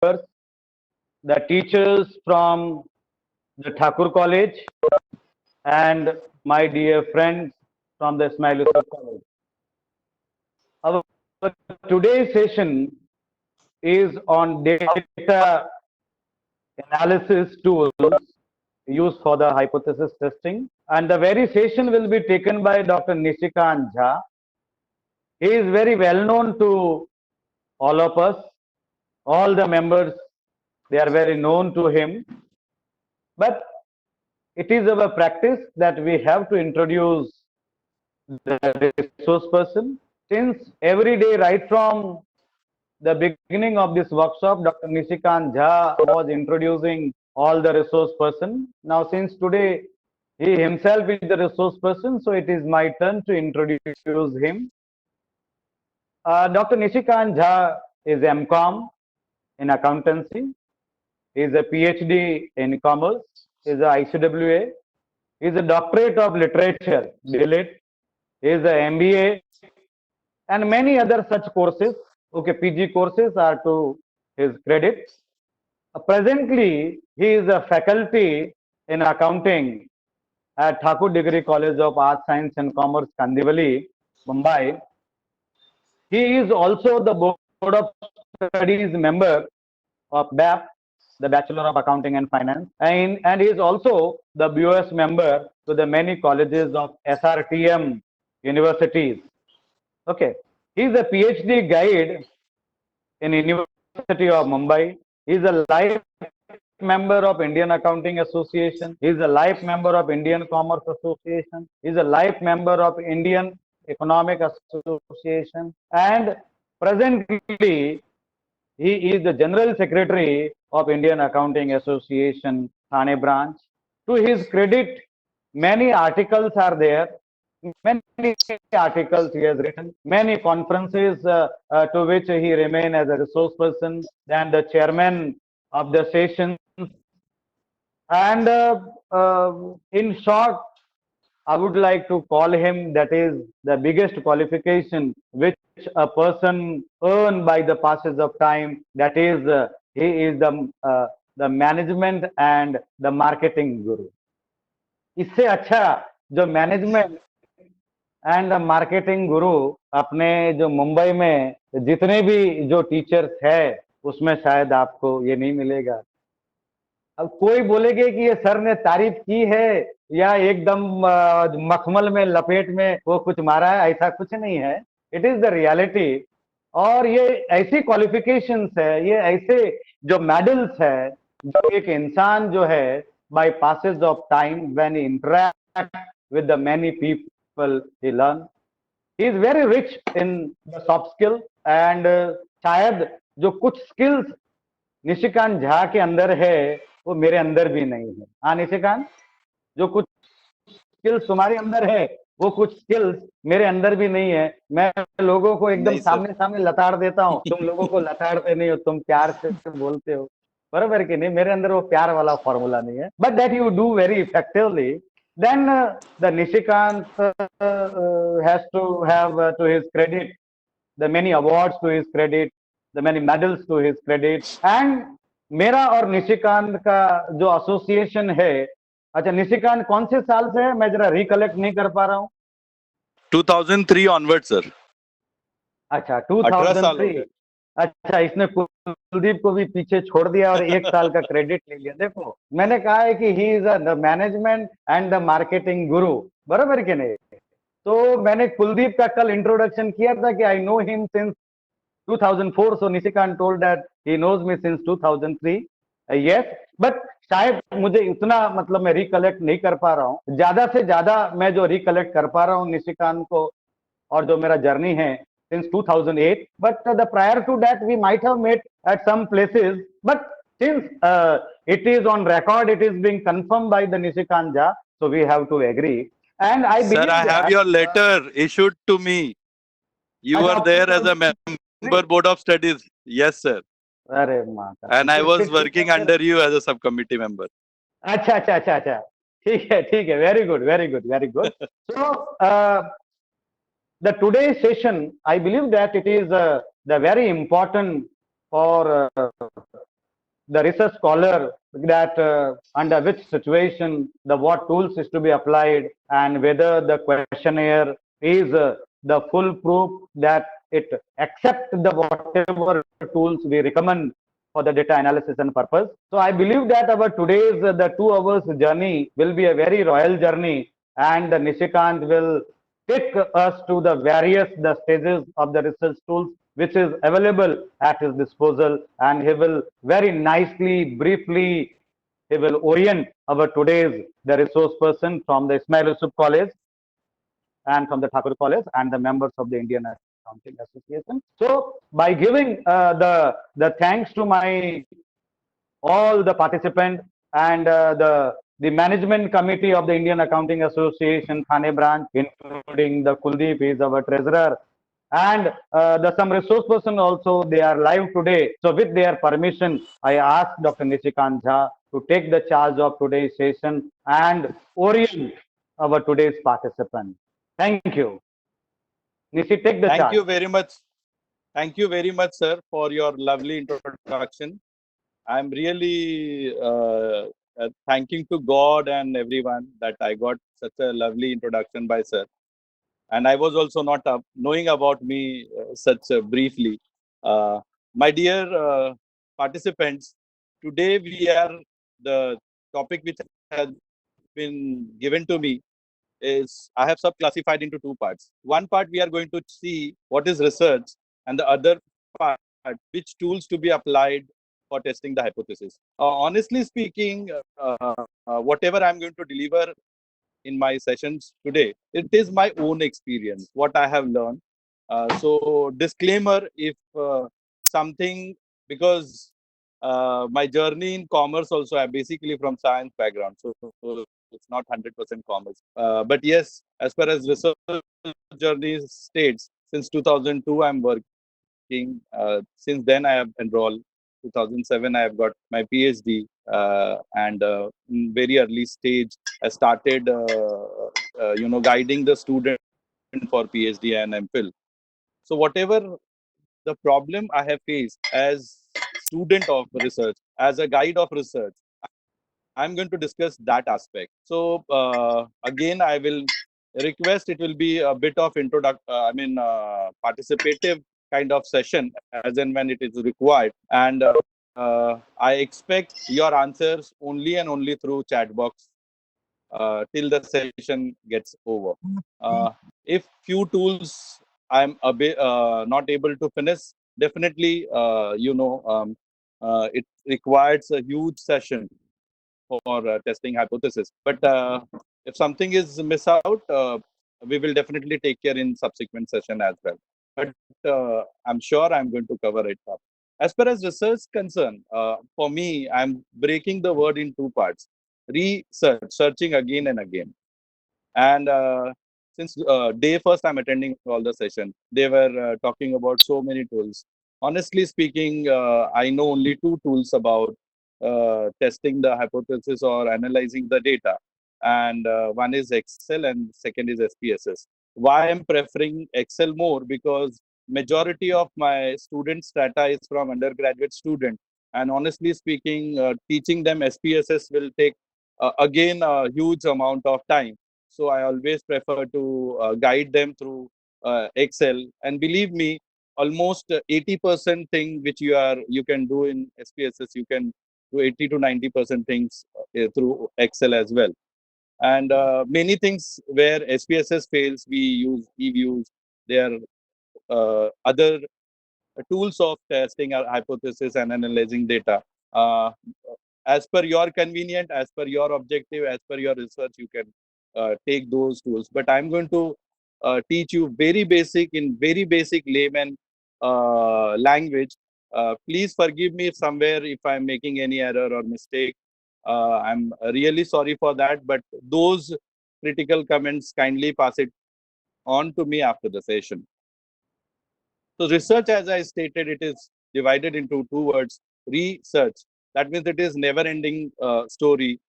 the teachers from the Thakur College, and my dear friends from the Ismail Yusuf College. Our today's session is on data analysis tools used for the hypothesis testing. And the very session will be taken by Dr. Nishikant Jha. He is very well known to all of us. All the members, they are very known to him. But it is our practice that we have to introduce the resource person. Since every day, right from the beginning of this workshop, Dr. Nishikant Jha was introducing all the resource person. Now, since today he himself is the resource person, so it is my turn to introduce him. Dr. Nishikant Jha is MCom in accountancy. He is a PhD in commerce. He is a ICWA. He is a doctorate of literature, DLIT. He is a MBA and many other such courses. Okay, PG courses are to his credit. Presently, he is a faculty in accounting at Thakur Degree College of Arts, Science and Commerce, Kandivali, Mumbai. He is also the Board of Studies member of BAP, the Bachelor of Accounting and Finance, and he is also the BOS member to the many colleges of SRTM universities. Okay, he is a PhD guide in University of Mumbai. He is a life member of Indian Accounting Association. He is a life member of Indian Commerce Association. He is a life member of Indian Economic Association. And presently, he is the General Secretary of Indian Accounting Association, Thane branch. To his credit, many articles are there. Many articles he has written, many conferences to which he remain as a resource person, then the chairman of the sessions. And in short, I would like to call him, that is the biggest qualification which a person earn by the passage of time. That is, he is the management and the marketing guru. इससे अच्छा जो management and marketing गुरु अपने जो मुंबई में जितने भी जो teachers है उसमें शायद आपको ये नहीं मिलेगा. अब कोई बोलेगे कि ये सर ने तारीफ की है या एकदम मखमल में लपेट में वो कुछ मारा है, ऐसा कुछ नहीं है. It is the reality. और ये ऐसी क्वालिफिकेशंस है, ये ऐसे जो मेडल्स है जो एक इंसान जो है by passage of time when he interact with the many people he learn. He is very rich in the soft skill and शायद जो कुछ स्किल्स निशिकांत झा के अंदर है वो मेरे अंदर भी नहीं है. हाँ निशिकांत, जो कुछ स्किल्स तुम्हारे अंदर है वो कुछ स्किल्स मेरे अंदर भी नहीं है. मैं लोगों को एकदम सामने सामने लताड़ देता हूँ, तुम लोगों को लताड़ते नहीं हो, तुम प्यार से बोलते हो, बराबर कि नहीं. मेरे अंदर वो प्यार वाला फॉर्मूला नहीं है. But that you do very effectively. Then the Nishikant has to have to his credit the many awards to his credit, the many medals to his credit. And मेरा और निशिकांत का जो एसोसिएशन है, अच्छा निशिकांत कौन से साल से है, मैं जरा रिकलेक्ट नहीं कर पा रहा हूँ. 2003 ऑनवर्ड सर. अच्छा 2003. अच्छा, इसने कुलदीप को भी पीछे छोड़ दिया और एक साल का क्रेडिट ले लिया. देखो मैंने कहा है कि he is the management and the marketing गुरु, बराबर के नहीं. तो मैंने कुलदीप का कल इंट्रोडक्शन किया था कि I know him since 2004. so Nishikant told that he knows me since 2003. yes, but शायद मुझे इतना मतलब मैं रिकलेक्ट नहीं कर पा रहा हूँ. ज्यादा से ज्यादा मैं जो रिकलेक्ट कर पा रहा हूँ निशिकांत को और जो मेरा जर्नी है since 2008. but the prior to that we might have met at some places, but since it is on record, it is being confirmed by the Nishikant Jha, so we have to agree. And I believe sir, I have your letter issued to me. You were there as a member board of studies. Yes sir. अरे माँ का. And I was working under you as a subcommittee member. अच्छा अच्छा अच्छा अच्छा, ठीक है, very good, very good, very good. So the today's session, I believe that it is the very important for the research scholar that under which situation the what tools is to be applied and whether the questionnaire is the full proof that it accept the whatever tools we recommend for the data analysis and purpose. So I believe that our today's the 2 hours journey will be a very royal journey, and Nishikant will take us to the various the stages of the research tools which is available at his disposal, and he will very nicely, briefly, he will orient our today's the resource person from the Ismail Yusuf College and from the Thakur College and the members of the Indian Accounting Association. So by giving the thanks to my all the participants and the management committee of the Indian Accounting Association Thane branch, including the Kuldeep, is our treasurer, and the some resource person also, they are live today. So with their permission, I ask Dr. Nishikant Jha to take the charge of today's session and orient our today's participant. Thank you. Nishi, take the Thank charge. you very much. Thank you very much, sir, for your lovely introduction. I'm really thanking to God and everyone that I got such a lovely introduction by sir. And I was also not knowing about me such briefly. My dear participants, today the topic which has been given to me is I have sub-classified into two parts. One part we are going to see what is research, and the other part which tools to be applied for testing the hypothesis. Honestly speaking, whatever I'm going to deliver in my sessions today, it is my own experience, what I have learned. So disclaimer, if something, because my journey in commerce also, I'm basically from science background, so it's not 100% commerce. But yes, as far as research journey states, since 2002 I'm working. Since then I have enrolled. 2007 I have got my PhD, and in very early stage I started, guiding the student for PhD and MPhil. So whatever the problem I have faced as student of research, as a guide of research, I'm going to discuss that aspect. So again, I will request it will be a bit of participative kind of session as and when it is required. And I expect your answers only and only through chat box till the session gets over. If few tools I'm a bit not able to finish, definitely, it requires a huge session for testing hypothesis. But if something is miss out, we will definitely take care in subsequent session as well. But I'm sure I'm going to cover it up. As far as research concerned, for me, I'm breaking the word in two parts: research, searching again and again. And since day first I'm attending all the session, they were talking about so many tools. Honestly speaking, I know only two tools about testing the hypothesis or analyzing the data. And one is Excel and second is SPSS. Why I'm preferring Excel more? Because majority of my student strata is from undergraduate student. And honestly speaking, teaching them SPSS will take again a huge amount of time. So I always prefer to guide them through Excel. And believe me, almost 80% thing which you can do in SPSS, you can do 80 to 90% things through Excel as well. And many things where SPSS fails, we use eViews. There are other tools of testing our hypothesis and analyzing data. As per your convenient, as per your objective, as per your research, you can take those tools. But I'm going to teach you very basic, in very basic layman language. Please forgive me if somewhere if I'm making any error or mistake. I'm really sorry for that. But those critical comments, kindly pass it on to me after the session. So research, as I stated, it is divided into two words: research. That means it is never-ending story.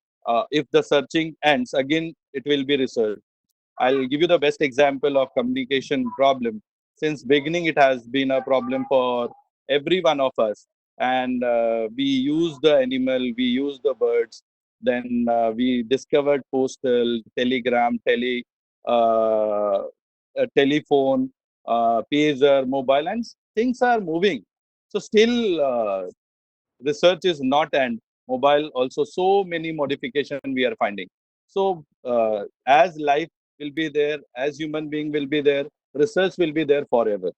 If the searching ends, again it will be research. I'll give you the best example of communication problem. Since beginning, it has been a problem for every one of us. and we use the animal, we use the birds. Then we discovered postal, telegram, uh, telephone, pager, mobile, and things are moving. So still, research is not end. Mobile also so many modification we are finding. So as life will be there, as human being will be there, research will be there forever.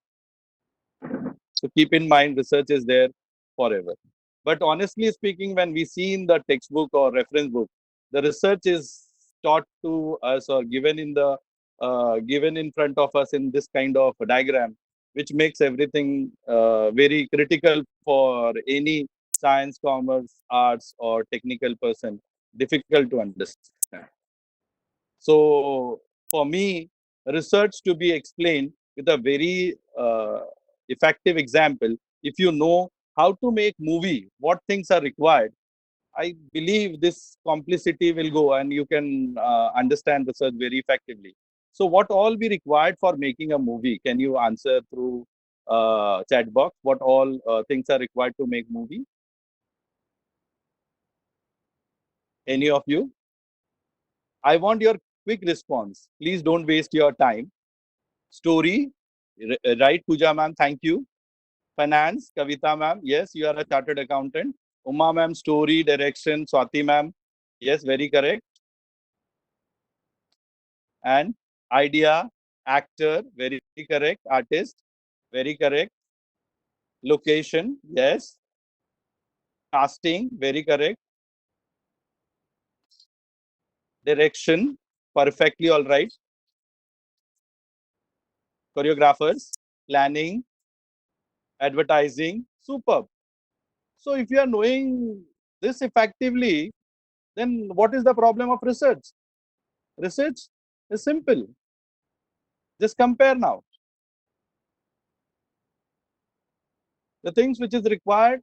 So keep in mind, research is there forever. But honestly speaking, when we see in the textbook or reference book, the research is taught to us or given in front of us in this kind of diagram, which makes everything very critical for any science, commerce, arts, or technical person. Difficult to understand. So for me, research to be explained with a very effective example. If you know how to make movie, what things are required, I believe this complicity will go and you can understand research very effectively. So what all be required for making a movie? Can you answer through chat box? What all things are required to make movie? Any of you? I want your quick response. Please don't waste your time. Story, right, Pooja ma'am, thank you. Finance, Kavita ma'am, yes, you are a chartered accountant. Uma ma'am, story, direction, Swati ma'am, yes, very correct. And idea, actor, very correct. Artist, very correct. Location, yes. Casting, very correct. Direction, perfectly all right. Choreographers, planning, advertising, superb. So if you are knowing this effectively, then what is the problem of research? Research is simple. Just compare now. The things which is required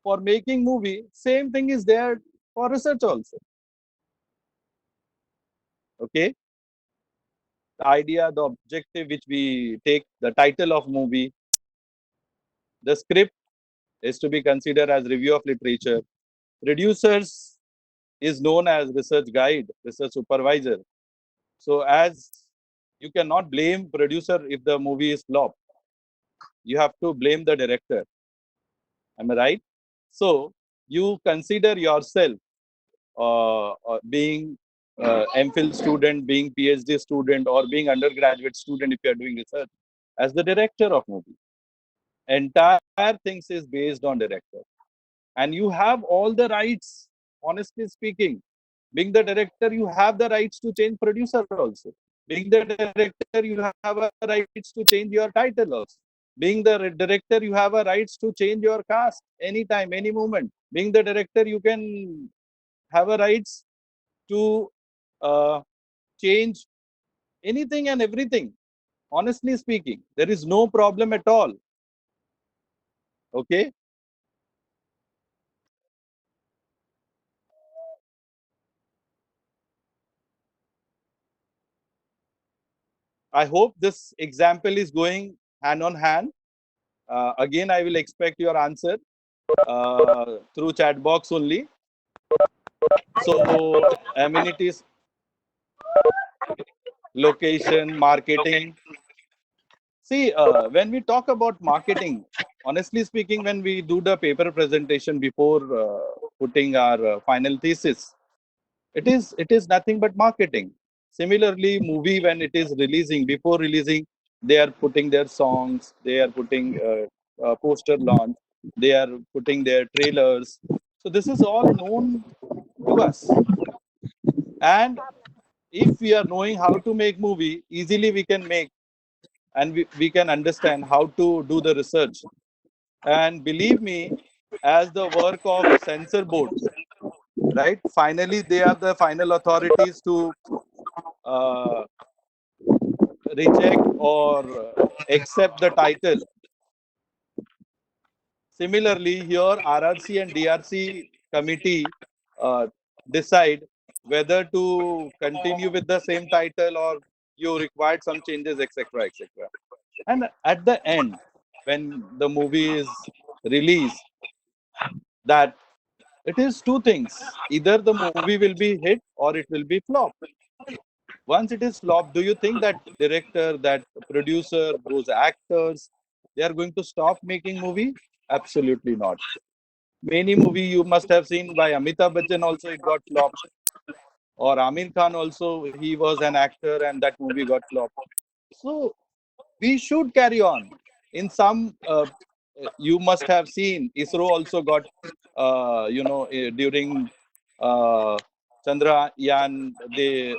for making movie, same thing is there for research also. Okay. The idea, the objective which we take, the title of movie, the script is to be considered as review of literature. Producers is known as research guide, research supervisor. So as you cannot blame producer if the movie is flop. You have to blame the director. Am I right? So you consider yourself being MPhil student, being PhD student, or being undergraduate student if you are doing research as the director of movie. Entire things is based on director, and you have all the rights. Honestly speaking, being the director, you have the rights to change producer also. Being the director, you have a rights to change your title also. Being the director, you have a rights to change your cast anytime, any moment. Being the director, you can have a rights to uh, change anything and everything. Honestly speaking, there is no problem at all. Okay. I hope this example is going hand on hand. Again, I will expect your answer through chat box only. So amenities, location, marketing. See, when we talk about marketing, honestly speaking, when we do the paper presentation before putting our final thesis, it is nothing but marketing. Similarly, movie when it is releasing, before releasing, they are putting their songs, they are putting poster launch, they are putting their trailers. So this is all known to us. And if we are knowing how to make movie, easily we can make, and we can understand how to do the research. And believe me, as the work of censor board, right? Finally, they are the final authorities to uh, reject or accept the title. Similarly, here RRC and DRC committee decide whether to continue with the same title or you required some changes, etc., etc. And at the end, when the movie is released, that it is two things. Either the movie will be hit or it will be flop. Once it is flop, do you think that director, that producer, those actors, they are going to stop making movie? Absolutely not. Many movie you must have seen by Amitabh Bachchan also it got flop, or Amir Khan also he was an actor and that movie got flop. So we should carry on. In some, you must have seen ISRO also got, during uh, Chandrayaan, they,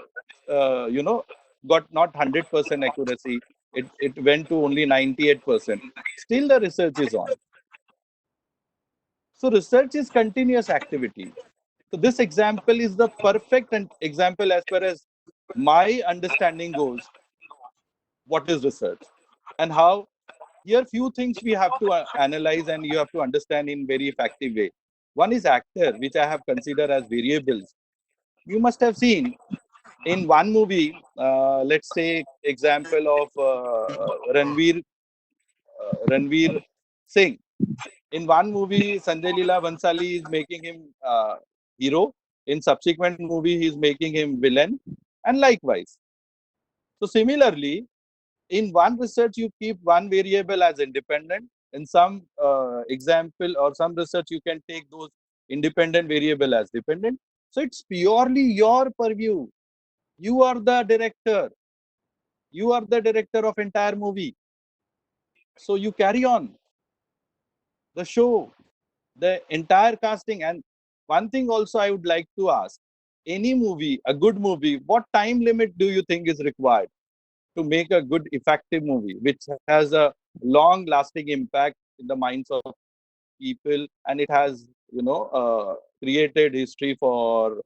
got not 100% accuracy. It went to only 98%. Still, the research is on. So research is continuous activity. So this example is the perfect example as far as my understanding goes. What is research and how? Here few things we have to analyze and you have to understand in very effective way. One is actor, which I have considered as variables. You must have seen in one movie, let's say example of Ranveer Singh. In one movie, Sanjay Leela Bhansali is making him hero. In subsequent movie, he is making him villain, and likewise. So similarly, in one research, you keep one variable as independent. In some example or some research, you can take those independent variable as dependent. So it's purely your purview. You are the director. You are the director of entire movie. So you carry on the show, the entire casting. And one thing also I would like to ask, any movie, a good movie, what time limit do you think is required to make a good effective movie which has a long lasting impact in the minds of people, and it has created history for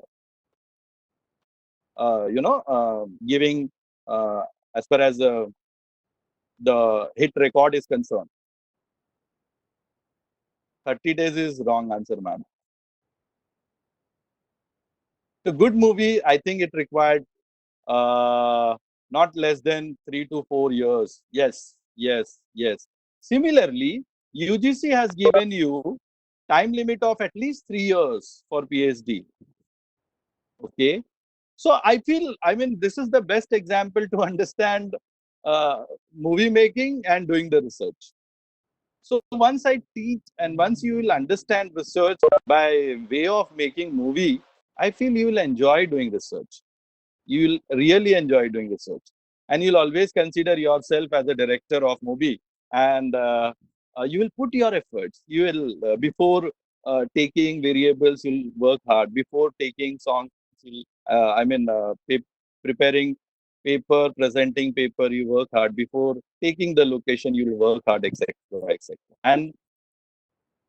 giving as far as the hit record is concerned? 30 days is wrong answer, ma'am. The good movie, I think it required not less than 3 to 4 years. Yes, yes, yes. Similarly, UGC has given you time limit of at least 3 years for PhD. Okay. So I feel, I mean, this is the best example to understand movie making and doing the research. So once I teach and once you will understand research by way of making movie, I feel you will enjoy doing research. You will really enjoy doing research, and you'll always consider yourself as a director of movie, and you will put your efforts. You will before taking variables, you'll work hard. Before taking songs, you'll, preparing paper, presenting paper, you work hard. Before taking the location, you'll work hard, etc., etc. And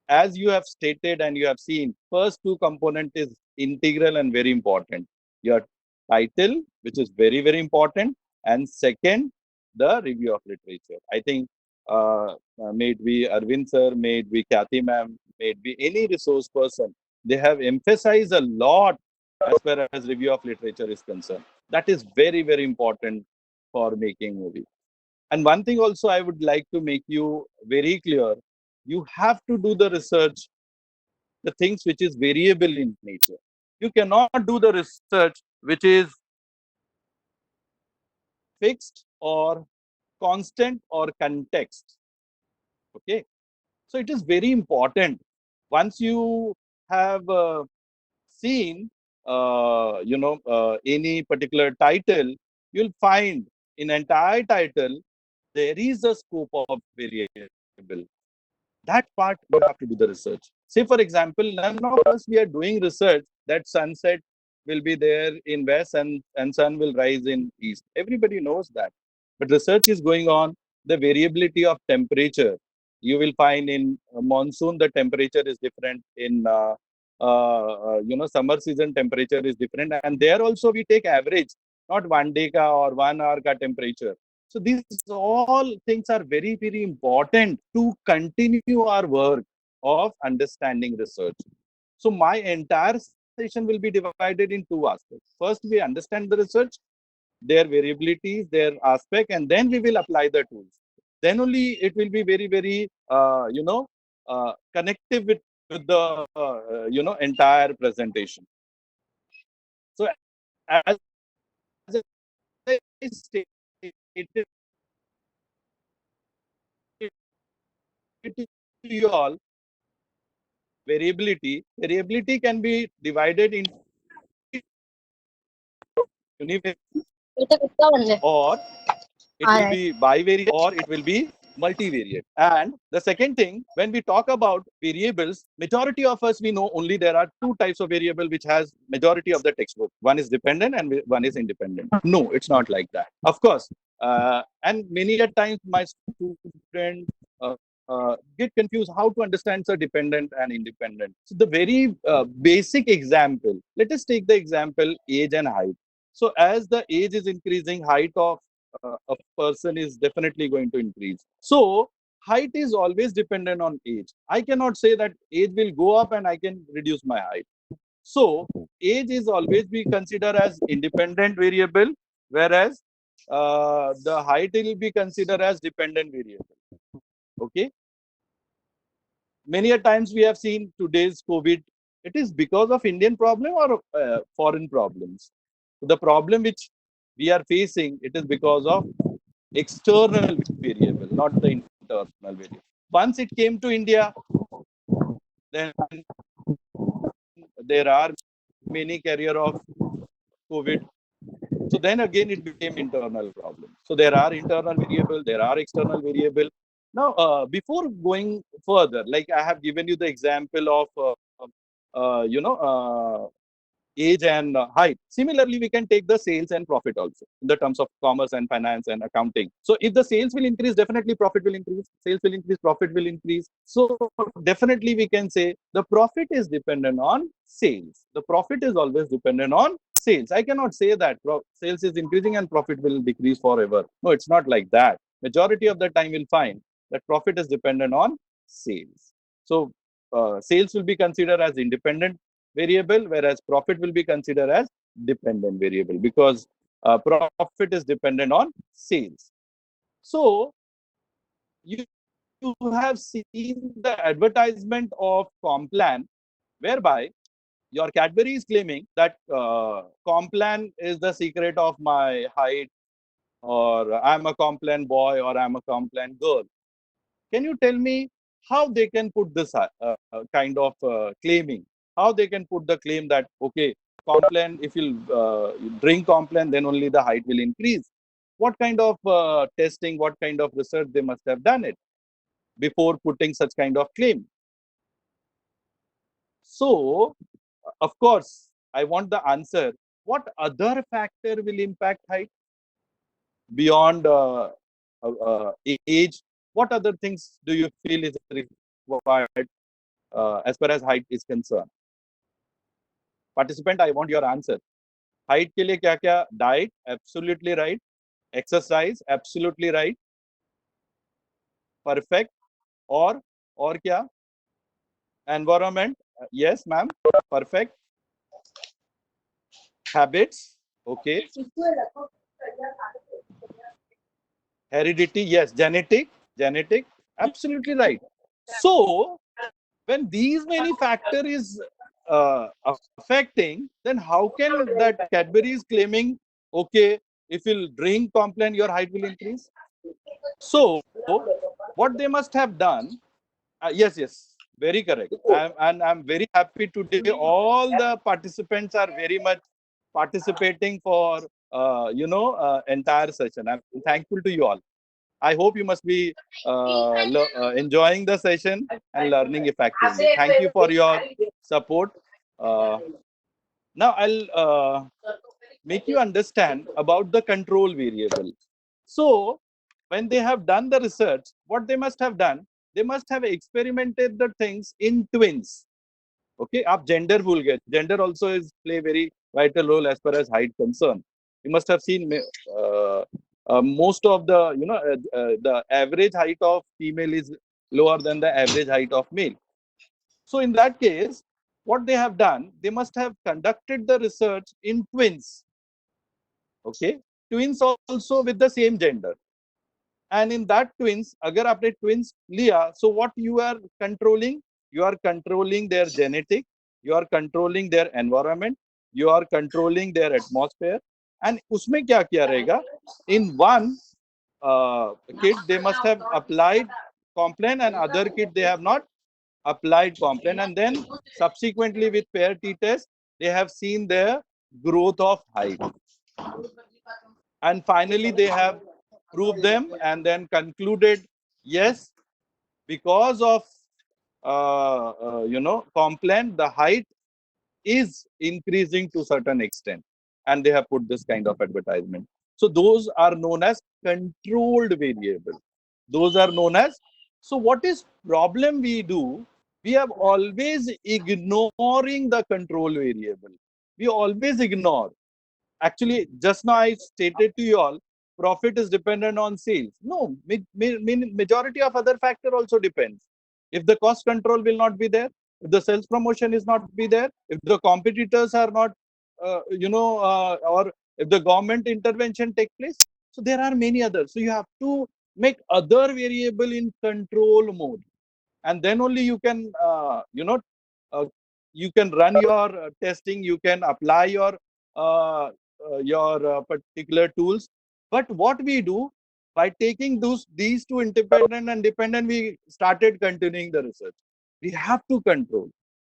as you have stated and you have seen, first two component is integral and very important. Your title, which is very, very important, and second, the review of literature. I think may it be Arvind sir, may it be Kathy ma'am, may it be any resource person, they have emphasized a lot as far as review of literature is concerned. That is very, very important for making movie. And one thing also I would like to make you very clear, you have to do the research, the things which is variable in nature. You cannot do the research which is fixed or constant or context. Okay. So it is very important. Once you have seen, any particular title, you'll find in entire title, there is a scope of variable. That part you have to do the research. Say, for example, none of us we are doing research that sunset will be there in west and sun will rise in east. Everybody knows that. But research is going on. The variability of temperature. You will find in monsoon the temperature is different. In summer season temperature is different, and there also we take average, not 1 day ka or 1 hour ka temperature. So these all things are very, very important to continue our work of understanding research. So my entire session will be divided in two aspects. First, we understand the research, their variabilities, their aspect, and then we will apply the tools. Then only it will be very, very, connective with the entire presentation. So as I stated to you all, variability can be divided into univariate, or it will be bivariate, or it will be multivariate. And the second thing, when we talk about variables, majority of us, we know only there are two types of variable which has majority of the textbook. One is dependent and one is independent. No, it's not like that. Of course, and many a times my students get confused how to understand the dependent and independent. So the very basic example, let us take the example age and height. So as the age is increasing, height of a person is definitely going to increase. So height is always dependent on age. I cannot say that age will go up and I can reduce my height. So age is always be considered as independent variable, whereas the height will be considered as dependent variable. Okay. Many a times we have seen today's COVID. It is because of Indian problem or foreign problems. The problem which we are facing, it is because of external variable, not the internal variable. Once it came to India, then there are many carrier of COVID. So then again, it became internal problem. So there are internal variable, there are external variable. Now, before going further, like I have given you the example of, age and height. Similarly, we can take the sales and profit also in the terms of commerce and finance and accounting. So if the sales will increase, definitely profit will increase. Sales will increase, profit will increase. So definitely we can say the profit is dependent on sales. The profit is always dependent on sales. I cannot say that sales is increasing and profit will decrease forever. No, it's not like that. Majority of the time we'll find that profit is dependent on sales. So sales will be considered as independent variable, whereas profit will be considered as dependent variable, because profit is dependent on sales. So you have seen the advertisement of Complan, whereby your Cadbury is claiming that Complan is the secret of my height, or I'm a Complan boy, or I'm a Complan girl. Can you tell me how they can put this kind of claiming? How they can put the claim that, okay, Complan, if you drink Complan, then only the height will increase? What kind of testing, what kind of research they must have done it before putting such kind of claim? So, of course, I want the answer. What other factor will impact height beyond age? What other things do you feel is required as far as height is concerned? Participant, I want your answer. Height के लिए क्या क्या? Diet, absolutely right. Exercise, absolutely right. Perfect. और क्या? Environment, yes, ma'am. Perfect. Habits, okay. Heredity, yes. Genetic, absolutely right. So when these many factor is affecting, then how can that Cadbury is claiming, okay, if you drink Complan, your height will increase? So what they must have done, yes, very correct. I'm very happy today. All the participants are very much participating for entire session. I'm thankful to you all. I hope you must be enjoying the session and learning effectively. Thank you for your support. Now I'll make you understand about the control variable. So when they have done the research, what they must have done, they must have experimented the things in twins. Okay, आप gender भूल गए. Gender also is play very vital role as far as height concerned. You must have seen most of the the average height of female is lower than the average height of male. So in that case, what they have done, they must have conducted the research in twins. Okay, twins also with the same gender. And in that twins, agar aapne twins liya, so what you are controlling? you are controlling their genetic, you are controlling their environment, you are controlling their atmosphere. And उसमें क्या किया रहेगा? In one kid they must have applied Complan, and other kid they have not applied Complan, and then subsequently with pair t-test they have seen their growth of height, and finally they have proved them and then concluded, yes, because of Complan, the height is increasing to certain extent, and they have put this kind of advertisement. So those are known as controlled variable. Those are known as. So what is problem we do? We have always ignoring the control variable. We always ignore. Actually, just now I stated to you all, profit is dependent on sales. No, majority of other factor also depends. If the cost control will not be there, if the sales promotion is not be there, if the competitors are not, or if the government intervention take place, so there are many others. So you have to make other variable in control mode, and then only you can, uh, you can run your testing, you can apply your particular tools. But what we do, by taking these two, independent and dependent, we started continuing the research. We have to control.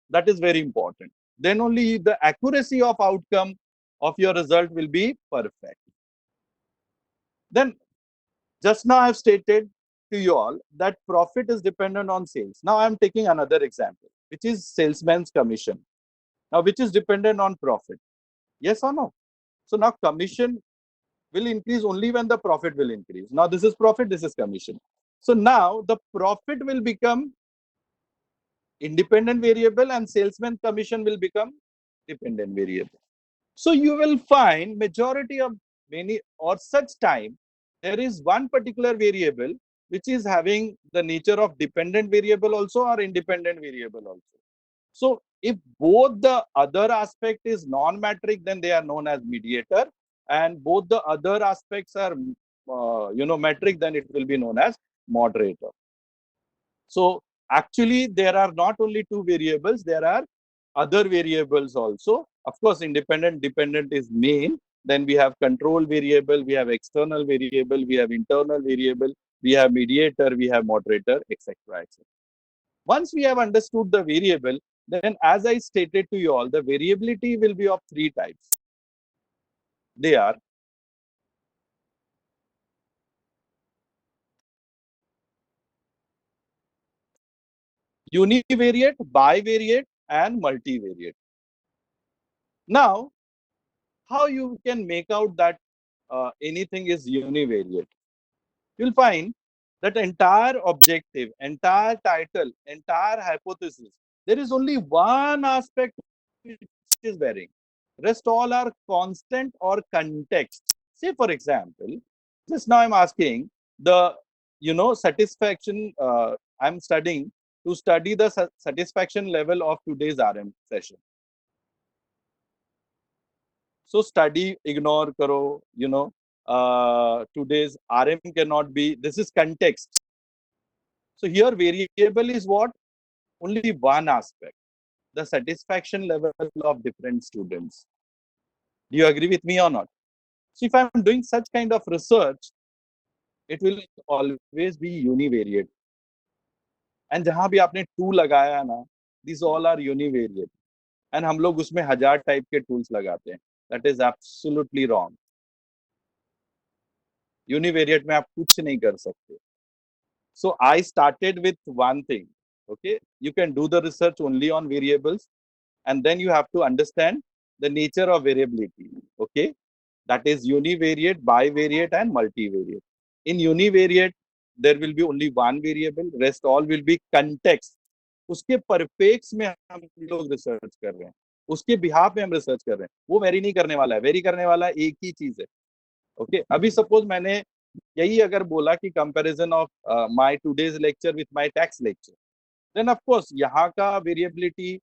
That is very important. Then only the accuracy of outcome of your result will be perfect. Then just now I have stated to you all that profit is dependent on sales. Now I am taking another example, which is salesman's commission. Now, which is dependent on profit. Yes or no? So now commission will increase only when the profit will increase. Now this is profit, this is commission. So now the profit will become independent variable and salesman commission will become dependent variable. So you will find majority of many or such time, there is one particular variable which is having the nature of dependent variable also or independent variable also. So if both the other aspect is non-metric, then they are known as mediator, and both the other aspects are metric, then it will be known as moderator. So actually there are not only two variables, there are other variables also. Of course, independent, dependent is main. Then we have control variable, we have external variable, we have internal variable, we have mediator, we have moderator, etc. etc. Once we have understood the variable, then as I stated to you all, the variability will be of three types. They are univariate, bivariate, and multivariate. Now, how you can make out that anything is univariate? You'll find that entire objective, entire title, entire hypothesis, there is only one aspect which is varying. Rest all are constant or context. Say, for example, just now I'm asking the, satisfaction, I'm studying to study the satisfaction level of today's RM session. So study, ignore karo, today's RM cannot be, this is context. So here variable is what? Only one aspect, the satisfaction level of different students. Do you agree with me or not? So if I'm doing such kind of research, it will always be univariate. And जहां भी आपने tool लगाया ना, these all are univariate. And हम लोग उसमें 1000 type के tools लगाते हैं. That is absolutely wrong. Univariate में आप कुछ नहीं कर सकते. So I started with one thing. Okay, you can do the research only on variables, and then you have to understand the nature of variability. Okay, that is univariate, bivariate, and multivariate. In univariate, there will be only one variable, rest all will be context. उसके परपेक्स में हम लोग research कर रहे हैं, उसके behalf में हम रिसर्च कर रहे हैं. वो वेरी नहीं करने वाला है, वेरी करने वाला एक ही चीज है. ओके, अभी सपोज मैंने यही अगर बोला कि comparison of my today's lecture with my tax lecture, then of course यहाँ का वेरिएबिलिटी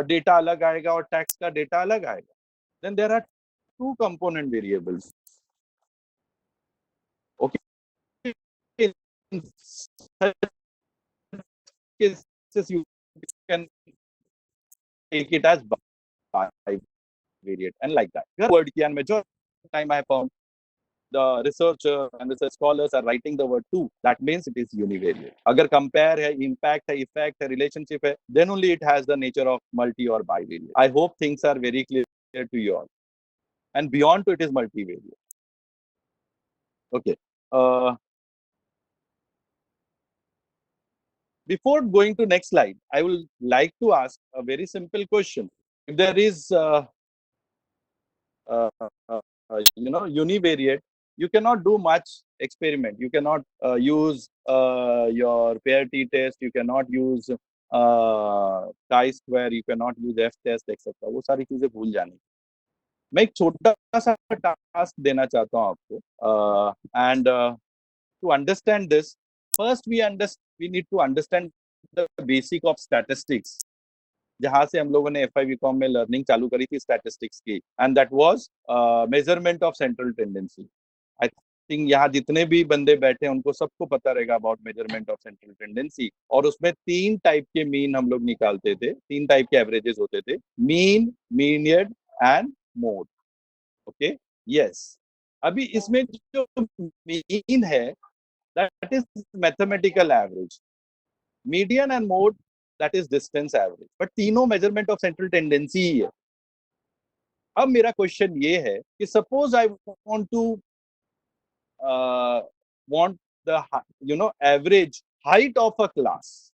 डेटा अलग आएगा और टैक्स का डेटा अलग आएगा. Then there are two component variables. Okay, cases you can take it as bivariate and like that. Word ki and major time I found the researcher and research scholars are writing the word two. That means it is univariate. Agar compare hai, impact hai, effect hai, relationship hai, then only it has the nature of multi or bivariate. I hope things are very clear to you all. And beyond to it is multivariate. Okay. Before going to next slide, I will like to ask a very simple question. If there is, univariate, you cannot do much experiment. You cannot use your pair t-test. You cannot use chi-square. You cannot use f-test, etc. वो सारी चीजें भूल जानी. मैं एक छोटा सा task देना चाहता हूँ आपको. And to understand this, first we need to understand the basic of statistics. जहां से हम लोगों ने FI/BCom में लर्निंग चालू करी थी स्टैटिस्टिक्स की, and that was measurement of central tendency. I think यहाँ जितने भी बंदे बैठे हैं उनको सबको पता रहेगा about measurement of central tendency. और उसमें 3 टाइप के मीन हम लोग निकालते थे, 3 टाइप के एवरेजेस होते थे, mean, median and mode. Okay, yes. अभी इसमें जो मीन है that is mathematical average. Median and mode that is distance average. but तीनों measurement of central tendency ही है. अब मेरा क्वेश्चन ये है कि suppose I want to want the average height of a class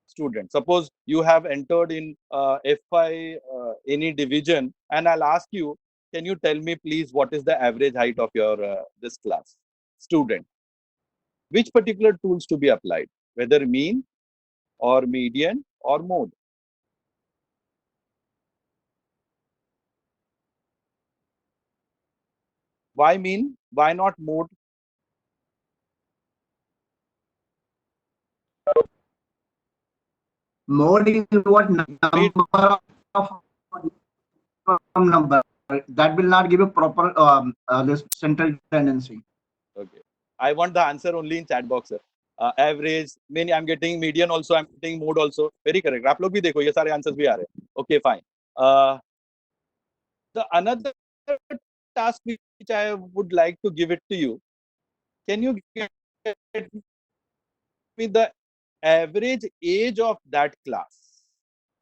student. Suppose you have entered in FI any division, and I'll ask you, can you tell me please what is the average height of your this class student? Which particular tools to be applied, whether mean or median or mode? Why mean? Why not mode? Mode is what number of number that will not give a proper this central tendency. Okay, I want the answer only in chat box, sir. Average, mean, I'm getting median also, I'm getting mode also. Very correct. आप लोग भी देखो, ये सारे answers भी आ रहे हैं. Okay, fine. The another task which I would like to give it to you. Can you get me the average age of that class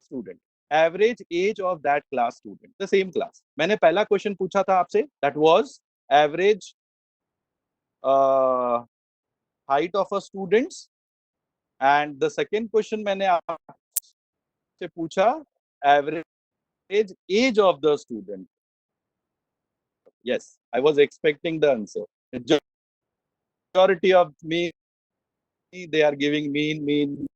student? Average age of that class student, the same class. मैंने पहला question पूछा था आपसे, that was average height of a students, and the second question मैंने आपसे पूछा average age of the student. Yes, I was expecting the answer. Majority of me, they are giving mean.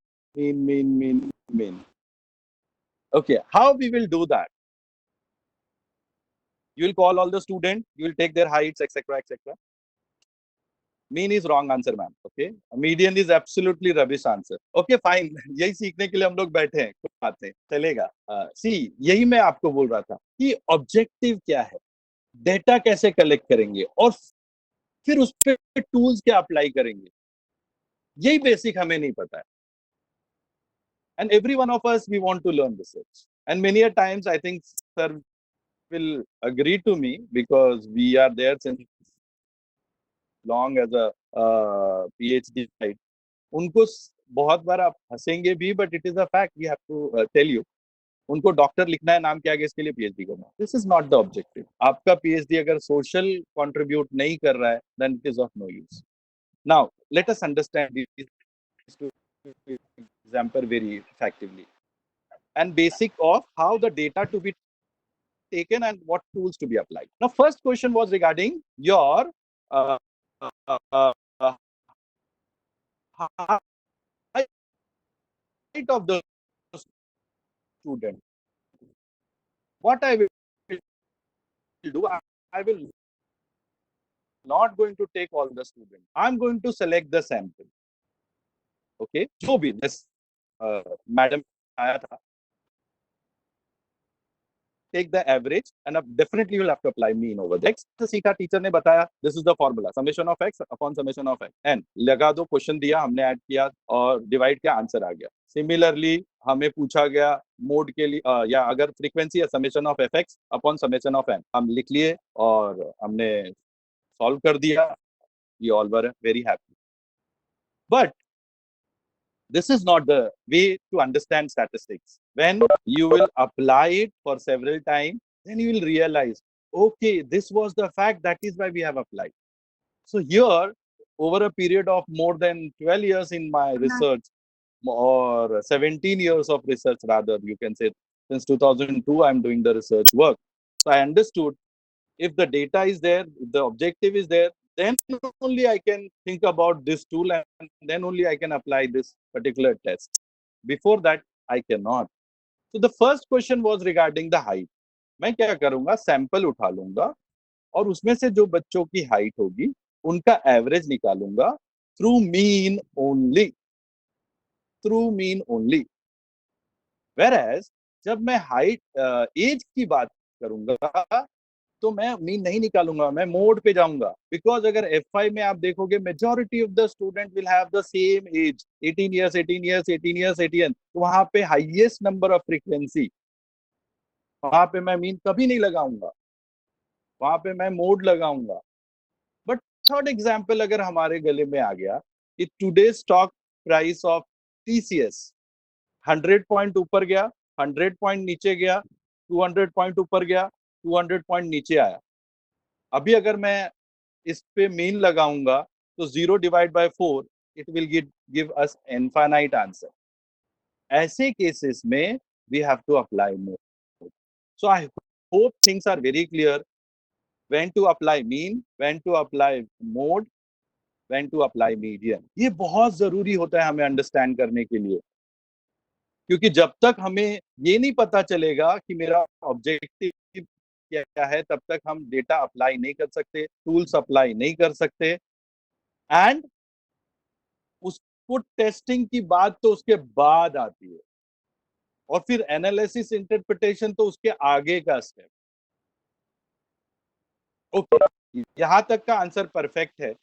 Okay, how we will do that? You will call all the students, you will take their heights, etc. Mean is wrong answer, ma'am. Okay, median is absolutely rubbish answer. Okay, fine. यही सीखने के लिए हम लोग बैठे हैं, कोई बात नहीं, चलेगा. See, यही मैं आपको बोल रहा था कि ऑब्जेक्टिव क्या है, डेटा कैसे कलेक्ट करेंगे और फिर उस पे टूल्स क्या अप्लाई करेंगे, यही बेसिक हमें नहीं पता है. And every one of us, we want to learn research. And many a times, I think sir will agree to me, because we are there since long as a PhD, right? उनको बहुत बार आप हंसेंगे भी, but it is a fact, we have to tell you. उनको doctor लिखना है, नाम क्या है, इसके लिए PhD करना है. This is not the objective. आपका PhD अगर social contribute नहीं कर रहा है, then it is of no use. Now, let us understand these two example very effectively, and basic of how the data to be taken and what tools to be applied. Now, first question was regarding your height of the student. What I will do, I will not going to take all the students. I'm going to select the sample. Okay, जो भी this madam आया था, take the average and definitely you will have to apply mean over there. Next सीखा, teacher ने बताया, this is the formula, summation of x upon summation of n. लगा दो, question दिया, हमने ऐड किया और डिवाइड किया, आंसर आ गया. सिमिलरली हमें पूछा गया मोड के लिए या अगर फ्रीक्वेंसी या summation of f x upon summation of n, हम लिख लिए और हमने सॉल्व कर दिया. We all were very happy. But this is not the way to understand statistics. When you will apply it for several times, then you will realize, okay, this was the fact, that is why we have applied. So here, over a period of more than 12 years in my research, or 17 years of research rather, you can say, since 2002 I'm doing the research work. So I understood, if the data is there, if the objective is there, then only I can think about this tool, and then only I can apply this particular test. Before that, I cannot. So the first question was regarding the height. मैं क्या करूंगा, sample उठा लूंगा और उसमें से जो बच्चों की हाइट होगी उनका एवरेज निकालूंगा through mean only. Through mean only. Whereas जब मैं हाइट एज की बात करूंगा तो मैं मीन नहीं निकालूंगा, मैं मोड पे जाऊंगा. बिकॉज अगर F5 में आप देखोगे, majority of the student will have the same age, 18 years 18 years 18 years 18. तो वहां पे हाईएस्ट नंबर ऑफ फ्रीक्वेंसी, वहां पे मैं मीन कभी नहीं लगाऊंगा, वहां पे मैं मोड लगाऊंगा. बट थर्ड एग्जाम्पल अगर हमारे गले में आ गया कि today stock price of TCS 100 point ऊपर गया, 100 पॉइंट नीचे गया, 200 पॉइंट ऊपर गया, 200 पॉइंट नीचे आया. अभी अगर मैं इस पे मीन लगाऊंगा तो 0 divide by 4 it will give us infinite answer. ऐसे केसेस में we have to apply mode. So I hope things are very clear. When to apply mean, when to apply mode, when to apply median. ये बहुत जरूरी होता है हमें understand करने के लिए, क्योंकि जब तक हमें ये नहीं पता चलेगा कि मेरा ऑब्जेक्टिव क्या है, तब तक हम डेटा अप्लाई नहीं कर सकते, टूल्स अप्लाई नहीं कर सकते. एंड उसको टेस्टिंग की बात तो उसके बाद आती है, और फिर एनालिसिस इंटरप्रिटेशन तो उसके आगे का स्टेप. ओके, यहां तक का आंसर परफेक्ट है.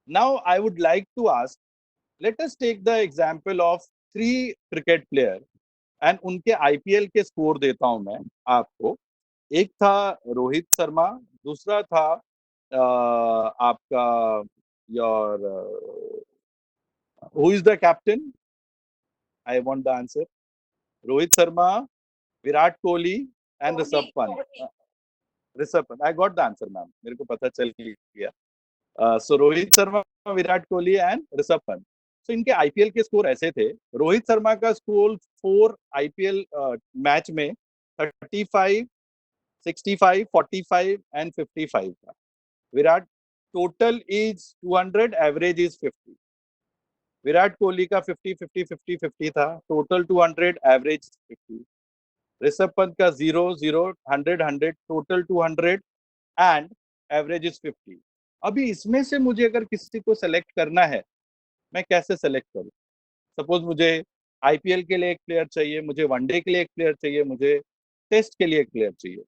Now I would like to ask, let us take the example of 3 cricket player and उनके आईपीएल के स्कोर देता हूं मैं आपको. एक था रोहित शर्मा, दूसरा था आपका your who is the captain, I want the answer. Rohit Sharma, Virat Kohli and Rishabh Pant. Rishabh Pant, I got the answer ma'am, मेरे को पता चल गया. सो रोहित शर्मा, विराट कोहली एंड ऋषभ पंत. सो इनके आईपीएल के स्कोर ऐसे थे. रोहित शर्मा का स्कोर 4 आईपीएल मैच में 35, 65, 45 and 55 था. Virat total is 200, average is 50. Virat Kohli का 50 50 50 50 था, टोटल 200, एवरेज 50. ऋषभ पंत का 0 0 100 100, टोटल 200 एंड एवरेज इज 50. अभी इसमें से मुझे अगर किसी को सेलेक्ट करना है, मैं कैसे सेलेक्ट करूं? सपोज मुझे आईपीएल के लिए एक प्लेयर चाहिए, मुझे वनडे के लिए एक प्लेयर चाहिए, मुझे टेस्ट के लिए एक प्लेयर चाहिए.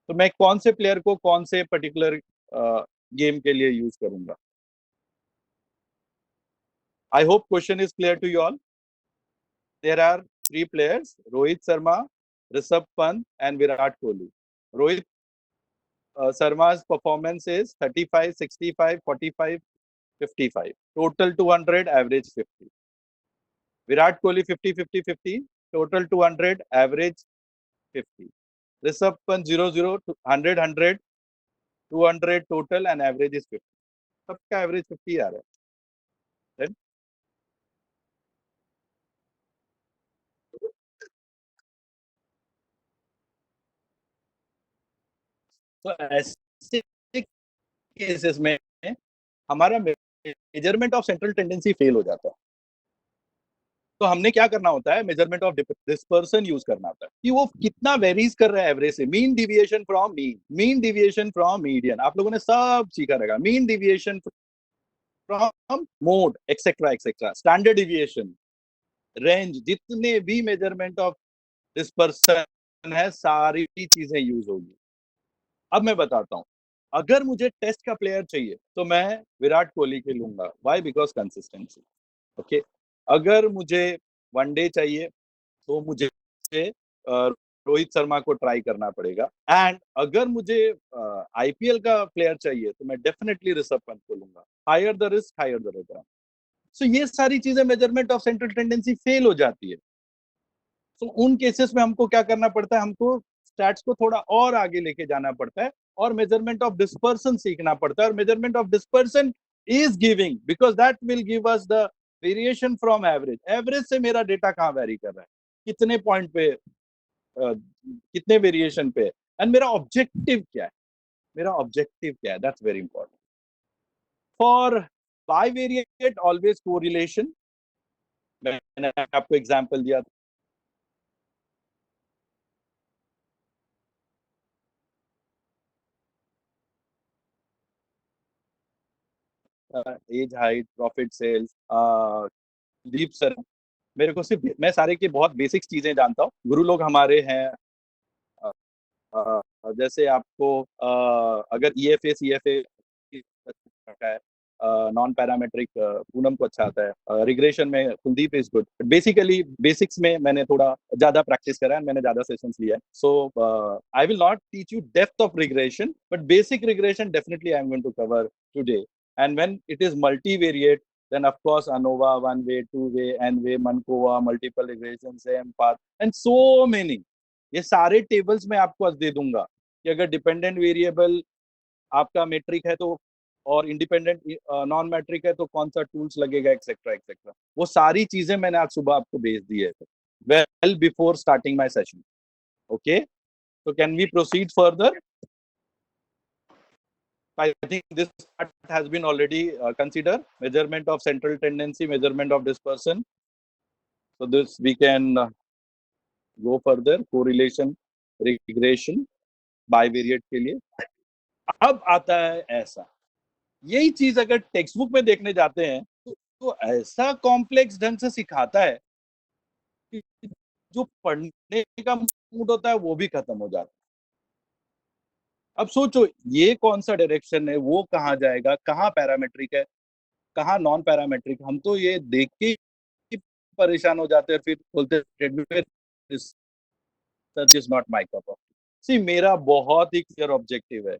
तो मैं कौन से प्लेयर को कौन से पर्टिकुलर गेम के लिए यूज करूंगा? I hope question is clear to you all. There are 3 players, Rohit Sharma, Rishabh Pant and Virat Kohli. Rohit Sharma's performance is 35, 65, 45, 55. Total 200, average 50. Virat Kohli 50, 50, 50. Total 200, average 50. Rishabh Pant 0, 0, 100, 100, 200 total and average is 50. सबका average 50 आ रहा है. Then तो ऐसे cases में हमारा measurement of central tendency fail हो जाता है. तो हमने क्या करना होता है, मेजरमेंट ऑफ डिस्पर्सन यूज करना होता है कि वो कितना वेरीज कर रहा है एवरेज से. Mean deviation from mean, mean deviation from median, आप लोगों ने सब सीखा रहेगा. Mean deviation from mode, etcetera etcetera, standard deviation, range, जितने भी मेजरमेंट ऑफ डिस्पर्सन है, सारी चीजें यूज होगी. अब मैं बताता हूँ, अगर मुझे टेस्ट का प्लेयर चाहिए तो मैं विराट कोहली के लूंगा. व्हाई? Because consistency. ओके, अगर मुझे वनडे चाहिए तो मुझे रोहित शर्मा को ट्राई करना पड़ेगा, एंड अगर मुझे आईपीएल का प्लेयर चाहिए तो मैं डेफिनेटली ऋषभ पंत को लूंगा। Higher the risk higher the return. So ये सारी चीजें measurement of central tendency fail हो जाती है। तो उन केसेस में हमको क्या करना पड़ता है, हमको स्टैट्स को थोड़ा और आगे लेके जाना पड़ता है और मेजरमेंट ऑफ डिस्पर्सन सीखना पड़ता है। और measurement of dispersion is giving, because that will give us the variation from average. Average से मेरा डेटा कहाँ वेरी कर रहा है, कितने पॉइंट पे, कितने वेरिएशन पे, एंड मेरा ऑब्जेक्टिव क्या है, मेरा ऑब्जेक्टिव क्या है, that's very important. For bivariate always correlation, मैंने आपको एग्जांपल दिया था। Age, height, profit, sales, leap sir, मेरे को सिर्फ, मैं सारे के बहुत बेसिक्स चीजें जानता हूँ। गुरु लोग हमारे हैं, जैसे आपको अगर ईएफए सीएफए है, नॉन पैरामेट्रिक पूनम को अच्छा आता है, रिग्रेशन में Kuldeep is good. Basically basics में मैंने थोड़ा ज्यादा प्रैक्टिस करा है, मैंने ज्यादा सेशंस लिया है। So I will not teach you depth of regression, but basic regression definitely I am going to cover today. And when it is multivariate, then of course ANOVA, one way, two way, n way, Mankova, multiple regression, same path, and so many। ये सारे tables मैं आपको आज दे दूंगा कि अगर dependent variable आपका metric है तो, और इंडिपेंडेंट नॉन मैट्रिक है तो कौन सा टूल्स लगेगा, एक्सेट्रा एक्सेट्रा। वो सारी चीजें मैंने आज सुबह आपको भेज दी है, well before starting my session. Okay, so can we proceed further? I think this part has been already considered, measurement of central tendency, measurement of dispersion. So this we can go further, correlation, regression, bivariate के लिए। अब आता है ऐसा, यही चीज अगर text book में देखने जाते हैं तो ऐसा कॉम्प्लेक्स ढंग से सिखाता है कि जो पढ़ने का मूड होता है वो भी खत्म हो जाता है। अब सोचो ये कौन सा डायरेक्शन है, वो कहाँ जाएगा, कहाँ पैरामेट्रिक है, कहाँ नॉन पैरामेट्रिक, हम तो ये देख के ही परेशान हो जाते हैं, फिर बोलते हैं research is not my cup of tea. See, मेरा बहुत ही क्लियर ऑब्जेक्टिव है,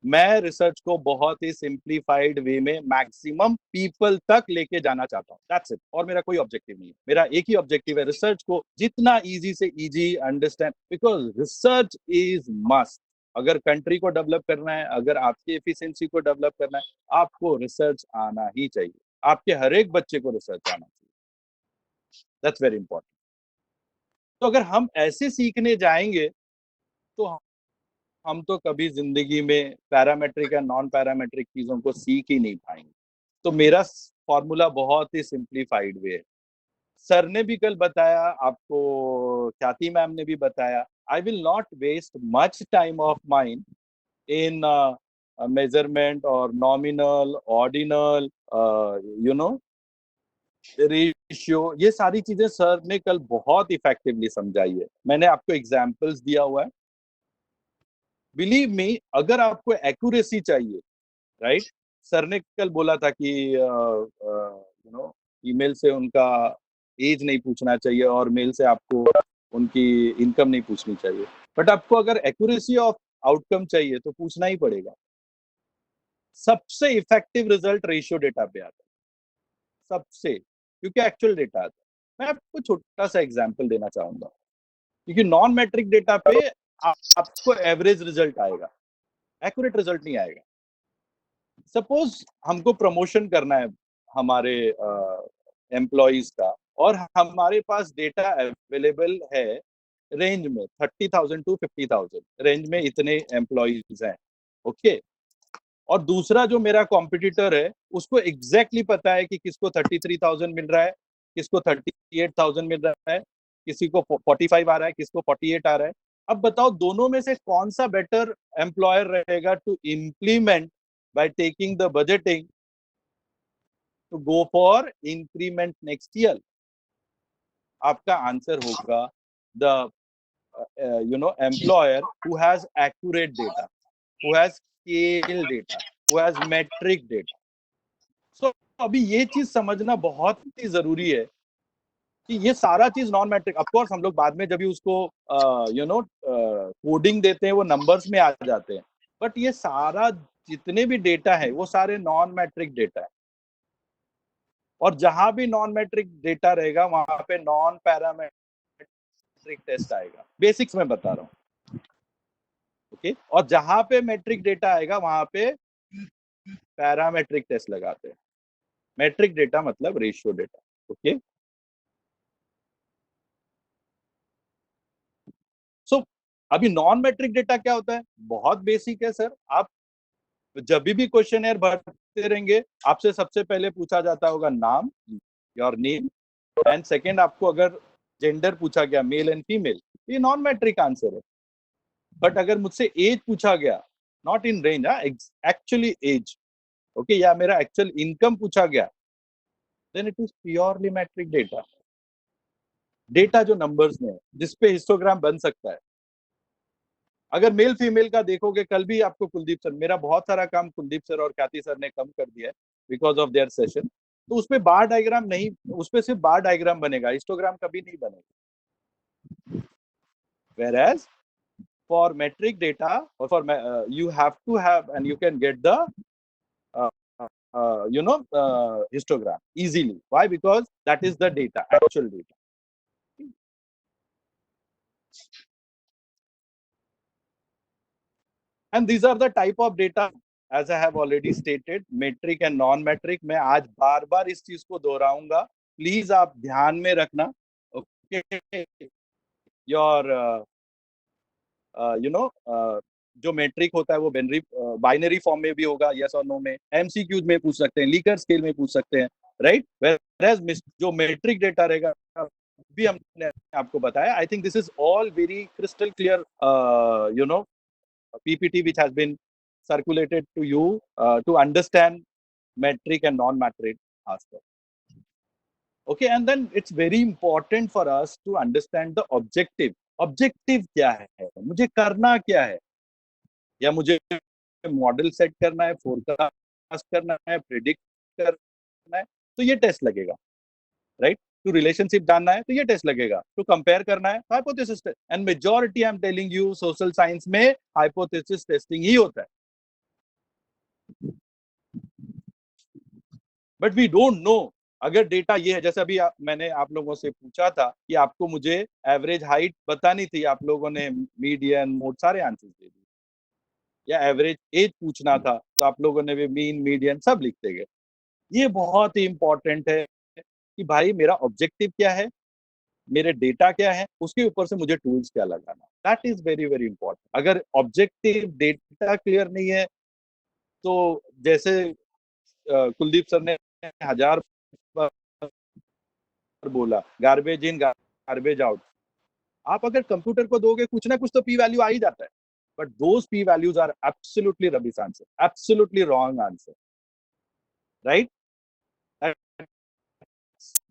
मैं रिसर्च को बहुत ही सिंप्लीफाइड वे में मैक्सिमम पीपल तक लेके जाना चाहता हूँ, दैट्स इट। और मेरा कोई ऑब्जेक्टिव नहीं है, मेरा एक ही ऑब्जेक्टिव है, रिसर्च को जितना इजी से easy understand, because research is must. अगर कंट्री को डेवलप करना है, अगर आपकी एफिशिएंसी को डेवलप करना है, आपको रिसर्च आना ही चाहिए। आपके हर एक बच्चे को रिसर्च आना चाहिए, दैट्स वेरी इंपॉर्टेंट। तो अगर हम ऐसे सीखने जाएंगे तो हम तो कभी जिंदगी में पैरामेट्रिक या नॉन पैरामेट्रिक चीजों को सीख ही नहीं पाएंगे। तो मेरा फॉर्मूला बहुत ही सिंप्लीफाइड वे है। सर ने भी कल बताया आपको, ख्याति मैम ने भी बताया, I will not waste much time of mind in measurement और nominal, ordinal, you know, ratio. ये सारी चीजें सर ने कल बहुत इफेक्टिवली समझाई है, मैंने आपको एग्जाम्पल्स दिया हुआ है। बिलीव मी, अगर आपको एक्यूरेसी चाहिए, राइट, सर ने कल बोला था कि यू नो ईमेल से उनका एज नहीं पूछना चाहिए और मेल से आपको उनकी इनकम नहीं पूछनी चाहिए, बट आपको अगर एक्यूरेसी ऑफ आउटकम चाहिए तो पूछना ही पड़ेगा। सबसे इफेक्टिव रिजल्ट रेशियो डेटा पे आता है, सबसे, क्योंकि एक्चुअल डेटा आता है। मैं आपको छोटा सा एग्जांपल देना चाहूंगा, क्योंकि नॉन मैट्रिक डेटा पे आपको एवरेज रिजल्ट आएगा, एक्यूरेट रिजल्ट नहीं आएगा। सपोज हमको प्रमोशन करना है हमारे एम्प्लॉइज का, और हमारे पास डेटा अवेलेबल है रेंज में 30,000 to 50,000 रेंज में, इतने एम्प्लॉइज हैं, ओके। और दूसरा जो मेरा कॉम्पिटिटर है उसको एग्जैक्टली पता है कि किसको 33,000 मिल रहा है, किसको 38,000 मिल रहा है, किसी को 45 आ रहा है, किसको 48 आ रहा है। अब बताओ दोनों में से कौन सा बेटर एम्प्लॉयर रहेगा to implement by taking the budgeting to go for increment next year? आपका आंसर होगा the employer who has accurate data, who has scale data, who has metric data. So अभी ये चीज समझना बहुत ही जरूरी है कि ये सारा चीज नॉन मैट्रिक, ऑफ कोर्स हम लोग बाद में जब भी उसको कोडिंग देते हैं वो नंबर्स में आ जाते हैं, बट ये सारा जितने भी डेटा है वो सारे नॉन मैट्रिक डेटा है। और जहां भी नॉन मैट्रिक डेटा रहेगा वहां पे नॉन पैरामेट्रिक टेस्ट आएगा, बेसिक्स में बता रहा हूँ। ओके, और जहां पे मैट्रिक डेटा आएगा वहां पे पैरामेट्रिक टेस्ट लगाते हैं। मैट्रिक डेटा मतलब रेशियो डेटा। ओके, सो अभी नॉन मैट्रिक डेटा क्या होता है, बहुत बेसिक है सर। आप जब भी क्वेश्चन एयर भरते रहेंगे आपसे सबसे पहले पूछा जाता होगा नाम, योर नेम, एंड सेकंड आपको अगर जेंडर पूछा गया मेल एंड फीमेल, ये नॉन मैट्रिक आंसर है। बट अगर मुझसे एज पूछा गया, not in range, actually age, okay, या मेरा एक्चुअल इनकम पूछा गया, then it is purely metric data. Data जो नंबर्स में है, जिसपे हिस्टोग्राम बन सकता है। अगर मेल फीमेल का देखोगे, कल भी आपको कुलदीप सर, मेरा बहुत सारा काम कुलदीप सर और ख्याति सर ने कम कर दिया है बिकॉज ऑफ देयर सेशन, तो उसपे बार डायग्राम नहीं, उसपे सिर्फ बार डायग्राम बनेगा, हिस्टोग्राम कभी नहीं बनेगा। whereas for metric data or for you have to have and you can get the histogram easily. Why? Because that is the data, actual data. And these are the type of data, as I have already stated, metric and non-metric. मैं आज बार बार इस चीज को दोहराऊंगा, please आप ध्यान में रखना। ओके, योर जो मेट्रिक होता है वो बाइनरी फॉर्म में भी होगा, यस और नो में, एमसीक्यूज में पूछ सकते हैं, लीकर स्केल में पूछ सकते हैं, राइट। वेयरएज जो मेट्रिक डेटा रहेगा भी हमने आपको बताया। I think this is all very crystal clear, PPT which has been circulated to you to understand metric and non-metric aspect. Okay, and then it's very important for us to understand the objective. Objective क्या है, मुझे करना क्या है, या मुझे model set करना है, फोरकास्ट करना है, प्रिडिक्ट करना है, तो ये टेस्ट लगेगा, राइट। टू रिलेशनशिप जानना है तो ये टेस्ट लगेगा, टू कंपेयर करना है तो hypothesis test. And majority I am telling you social science में हाइपोथेसिस टेस्टिंग ही होता है। बट वी डोंट नो, अगर डेटा ये है, जैसे अभी मैंने आप लोगों से पूछा था कि आपको मुझे एवरेज हाइट बतानी थी, आप लोगों ने मीडियन मोड सारे आंसर दे दिए, या एवरेज एज पूछना था तो आप लोगों ने भी मीन मीडियन सब लिखते गए। ये बहुत ही इंपॉर्टेंट है कि भाई मेरा ऑब्जेक्टिव क्या है, मेरे डेटा क्या है, उसके ऊपर से मुझे टूल्स क्या लगाना, that is very very important. अगर ऑब्जेक्टिव डेटा क्लियर नहीं है तो जैसे कुलदीप सर ने 1000 बार बोला, गार्बेज इन गार्बेज आउट। आप अगर कंप्यूटर को दोगे कुछ ना कुछ तो पी वैल्यू आ ही जाता है, but those p values are absolutely rubbish answer, absolutely wrong answer, right.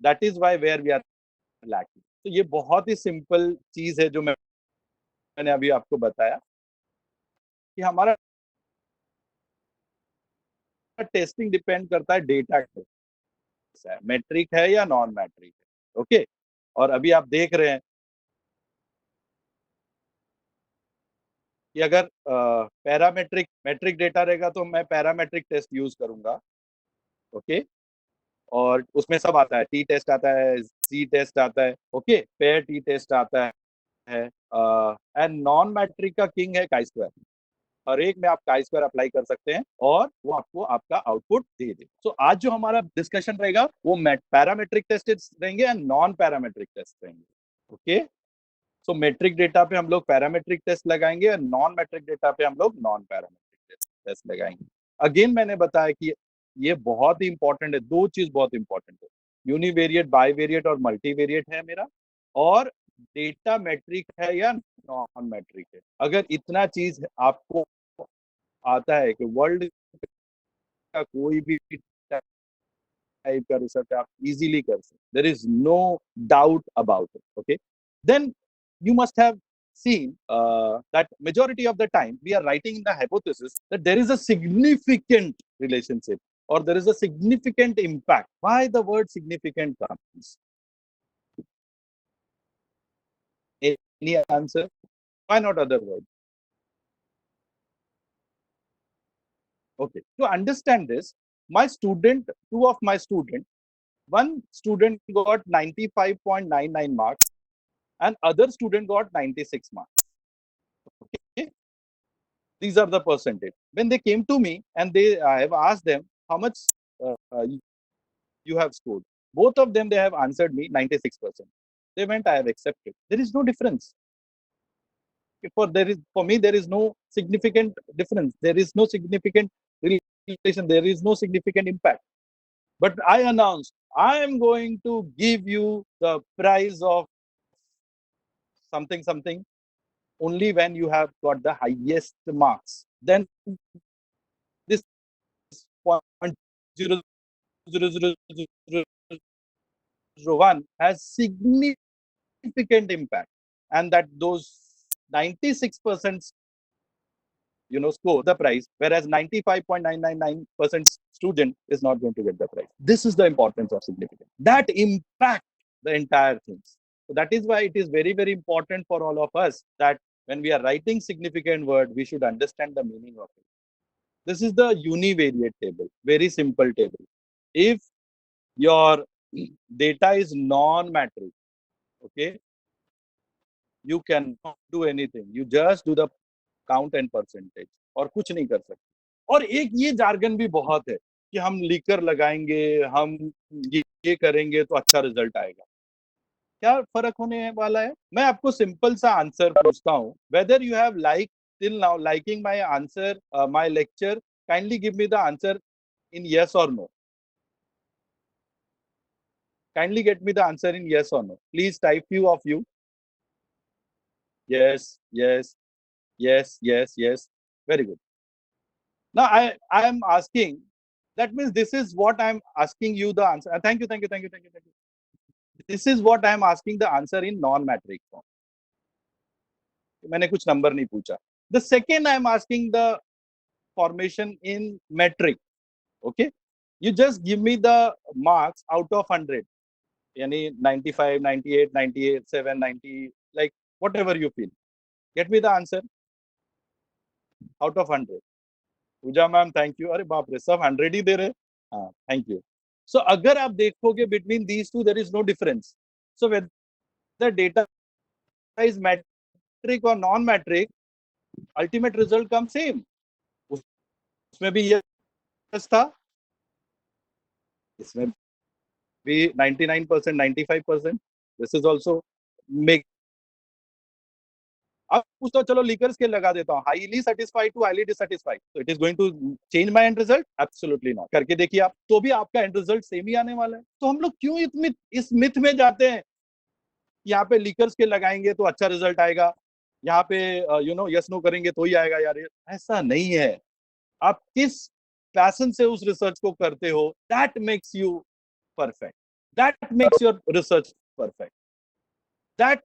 That is why where we are lacking. तो ये बहुत ही सिंपल चीज है जो मैंने अभी आपको बताया कि हमारा टेस्टिंग डिपेंड करता है डेटा कैसा है, मैट्रिक है या नॉन मैट्रिक है। ओके, और अभी आप देख रहे हैं कि अगर पैरामेट्रिक मैट्रिक डेटा रहेगा तो मैं पैरामेट्रिक टेस्ट यूज करूंगा। ओके, और उसमें सब आता है, टी टेस्ट आता है, सी टेस्ट आता है, ओके, पेयर टी टेस्ट आता है, एंड नॉन मैट्रिक का किंग है काई स्क्वायर। हर एक में आप काई स्क्वायर अप्लाई कर सकते हैं और वो आपको आपका आउटपुट दे दे। तो आज जो हमारा डिस्कशन रहेगा वो पैरामेट्रिक टेस्ट रहेंगे एंड नॉन पैरामेट्रिक टेस्ट रहेंगे। ओके, सो मेट्रिक डेटा पे हम लोग पैरामेट्रिक टेस्ट लगाएंगे और नॉन मैट्रिक डेटा पे हम लोग नॉन पैरामेट्रिक टेस्ट लगाएंगे। अगेन मैंने बताया कि ये बहुत ही इंपॉर्टेंट है, दो चीज बहुत इंपॉर्टेंट है, यूनिवेरिएट, बाईवेरिएट और मल्टीवेरिएट है मेरा, और डेटा मैट्रिक है या नॉन मैट्रिक है। अगर इतना चीज आपको आता है कि वर्ल्ड का कोई भी टाइप का रिसर्च आप इजीली कर सकते, there is no doubt about it. Okay, then you must have seen that majority of the time we are writing in the hypothesis that there is a significant relationship or there is a significant impact. Why the word significant comes? Any answer? Why not other word? Okay, to understand this, two of my students, one student got 95.99 marks and other student got 96 marks. Okay, these are the percentage. When they came to me and I have asked them how much you have scored. Both of them, they have answered me 96%. They went, I have accepted. There is no difference. For me, there is no significant difference. There is no significant relation. There is no significant impact. But I announced, I am going to give you the prize of something only when you have got the highest marks. Then this 0.0001 has significant impact, and that those 96% score the prize, whereas 95.999% student is not going to get the prize. This is the importance of significance. That impact the entire things. So that is why it is very, very important for all of us that when we are writing significant word, we should understand the meaning of it. This is the univariate table, very simple table. If your data is non-matrix, okay, you cannot do anything. You just do the count and percentage और कुछ नहीं कर सकते. और एक ये jargon भी बहुत है कि हम लीकर लगाएंगे, हम ये करेंगे तो अच्छा रिजल्ट आएगा. क्या फर्क होने वाला है? मैं आपको सिंपल सा आंसर पूछता हूँ. Whether you have liked till now liking my answer, my lecture, kindly give me the answer in yes or no. Kindly get me the answer in yes or no. Please type, few of you. Yes, yes, yes, yes, yes. Very good. Now I am asking, that means this is what I am asking you the answer. Thank you. This is what I am asking the answer in non-metric form. मैंने कुछ number नहीं पूछा. The second I am asking the formation in metric. Okay, you just give me the marks out of 100. Yani 95, 98, 98, 7, 90, like whatever you feel. Get me the answer out of 100. Pooja ma'am thank you. अरे बाप रे, सब 100 ही दे रहे. हाँ, thank you. सो अगर आप देखोगे between these two there is no difference. So whether data is metric और non metric, ultimate result come same. उसमें भी यस था, इसमें भी 99%, 95%. This is also make. अब पूछता चलो लीकर स्केल लगा देता हूँ, highly satisfied to highly dissatisfied, तो it is going to change my end result? Absolutely not. करके देखिए आप, तो भी आपका एंड रिजल्ट सेम ही आने वाला है. तो हम लोग क्यों इस मिथ में जाते हैं, यहाँ पे लीकर स्केल लगाएंगे तो अच्छा रिजल्ट आएगा, यहाँ पे यस नो करेंगे तो ही आएगा. यार ऐसा नहीं है. आप किस पैशन से उस रिसर्च को करते हो, that makes you perfect, that makes your research perfect, that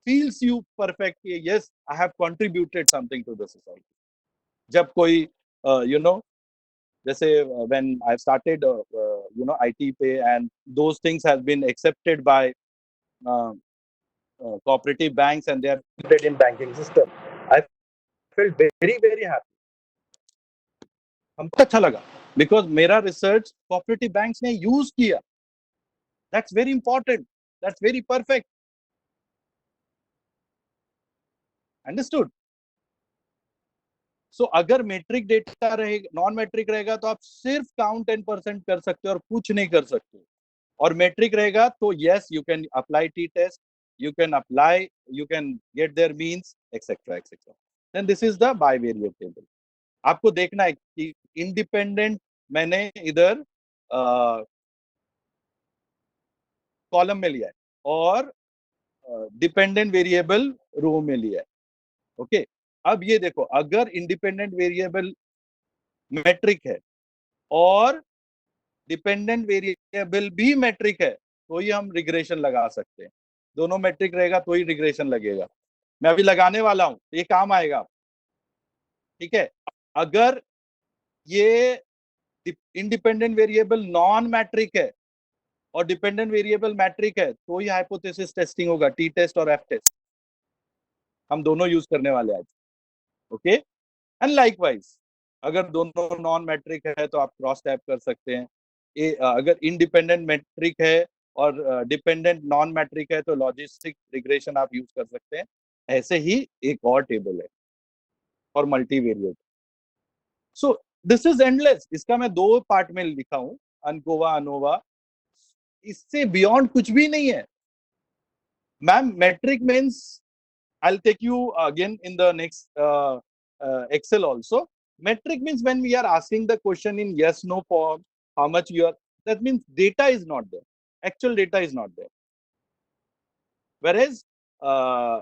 feels you perfect. Yes, I have contributed something to the society. जब कोई जैसे when I started IT पे, and those things have been accepted by cooperative banks and they are included in banking system, I felt very, very happy. हमको अच्छा लगा because मेरा research cooperative banks ने use किया. That's very important. That's very perfect. Understood? सो अगर metric data रहेगा, non metric रहेगा तो आप सिर्फ काउंट 10% कर सकते हो और कुछ नहीं कर सकते. और मेट्रिक रहेगा तो yes, you can apply t test, you can get their means, etcetera etcetera. Then this is the bivariate table. आपको देखना है कि इंडिपेंडेंट मैंने इधर कॉलम में लिया है और डिपेंडेंट वेरिएबल रो में लिया है. ओके, अब ये देखो, अगर इंडिपेंडेंट वेरिएबल मैट्रिक है और डिपेंडेंट वेरिएबल भी मैट्रिक है तो ही हम रिग्रेशन लगा सकते हैं. दोनों मैट्रिक रहेगा तो ही रिग्रेशन लगेगा. मैं अभी लगाने वाला हूं, ये काम आएगा. ठीक है, अगर ये इंडिपेंडेंट वेरिएबल नॉन मैट्रिक है और डिपेंडेंट वेरिएबल मैट्रिक है तो ही हाइपोथेसिस टेस्टिंग होगा, टी टेस्ट और एफ टेस्ट हम दोनों यूज करने वाले आज। ओके, एंड लाइकवाइज अगर दोनों नॉन मैट्रिक है तो आप क्रॉस टैप कर सकते हैं। अगर इंडिपेंडेंट मैट्रिक है और डिपेंडेंट नॉन मैट्रिक है तो लॉजिस्टिक रिग्रेशन आप यूज कर सकते हैं। ऐसे ही एक और टेबल है और multivariate. So this is endless. इसका मैं 2 पार्ट में लिखा हूं, अनकोवा अनोवा, इससे बियॉन्ड कुछ भी नहीं है ma'am. Metric means I'll take you again in the next Excel also. Metric means when we are asking the question in yes no form, how much you are, that means data is not there, actual data is not there. Whereas uh,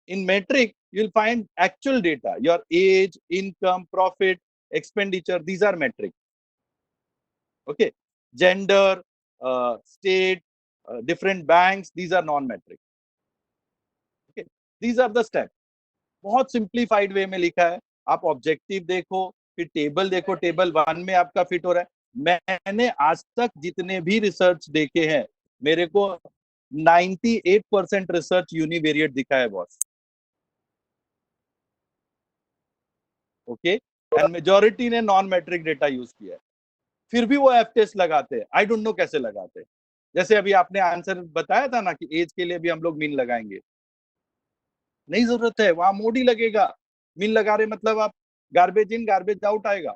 in metric you'll find actual data, your age, income, profit, expenditure, these are metric. Okay, gender, state, different banks, these are non metric. Okay, these are the steps. बहुत simplified वे में लिखा है। आप objective देखो, फिर table देखो, table 1 में आपका फिट हो रहा है। मैंने आज तक जितने भी रिसर्च देखे हैं, मेरे को 98% रिसर्च यूनिवेरिएट दिखा है बॉस। ओके, एंड मेजॉरिटी ने नॉन मैट्रिक डेटा यूज किया है, फिर भी वो एफ टेस्ट लगाते हैं। आई डोंट नो कैसे लगाते हैं। जैसे अभी आपने आंसर बताया था ना कि एज के लिए भी हम लोग मीन लगाएंगे, नहीं जरूरत है, वहां मोड ही लगेगा। मीन लगा रहे मतलब आप गार्बेज इन गार्बेज आउट आएगा,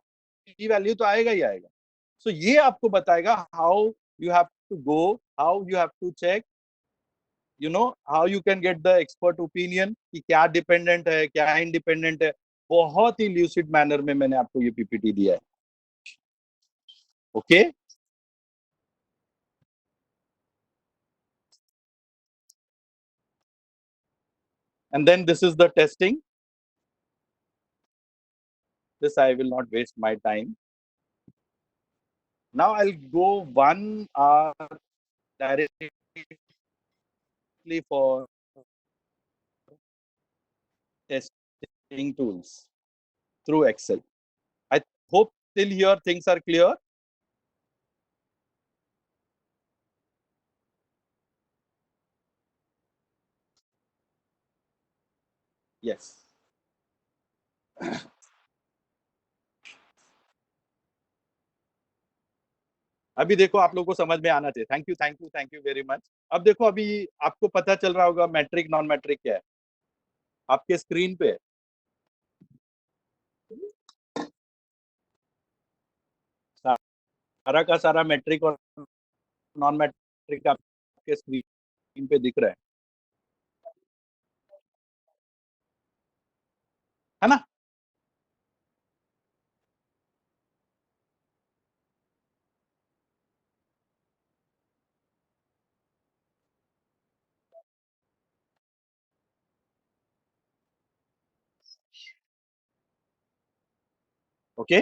की वैल्यू तो आएगा ही आएगा। सो ये आपको बताएगा how you have to go, how you have to check, you know, how you can get the expert opinion कि क्या डिपेंडेंट है क्या इंडिपेंडेंट है। बहुत ही ल्यूसिड मैनर में मैंने आपको ये पीपीटी दिया है। Okay, and then this is the testing. This I will not waste my time. Now I'll go 1 hour directly for testing tools through Excel. I hope till here things are clear. Yes. अभी देखो आप लोगों को समझ में आना चाहिए। Thank you thank you thank you very much. अब देखो अभी आपको पता चल रहा होगा मैट्रिक नॉन मैट्रिक क्या है, आपके स्क्रीन पे सारा का सारा मैट्रिक और नॉन मैट्रिक आपके स्क्रीन पे दिख रहा है ना। ओके,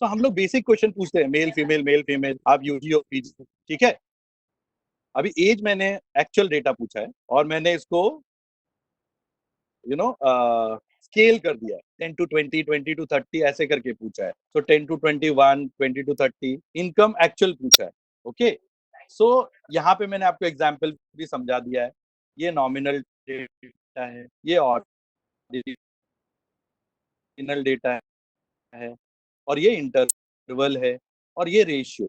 तो हम लोग बेसिक क्वेश्चन पूछते हैं, मेल फीमेल, आप यूजी और पीजी, ठीक है। अभी एज मैंने एक्चुअल डेटा पूछा है और मैंने इसको स्केल कर दिया है 10 to 20, 20 to 30 ऐसे करके पूछा है। सो 10 to 21, 20 to 30 इनकम एक्चुअल पूछा है। ओके, सो यहाँ पे मैंने आपको एग्जाम्पल भी समझा दिया है। ये नॉमिनल डेटा है, ये ऑर्डिनल डेटा है, और ये इंटरवल है, और ये रेशियो।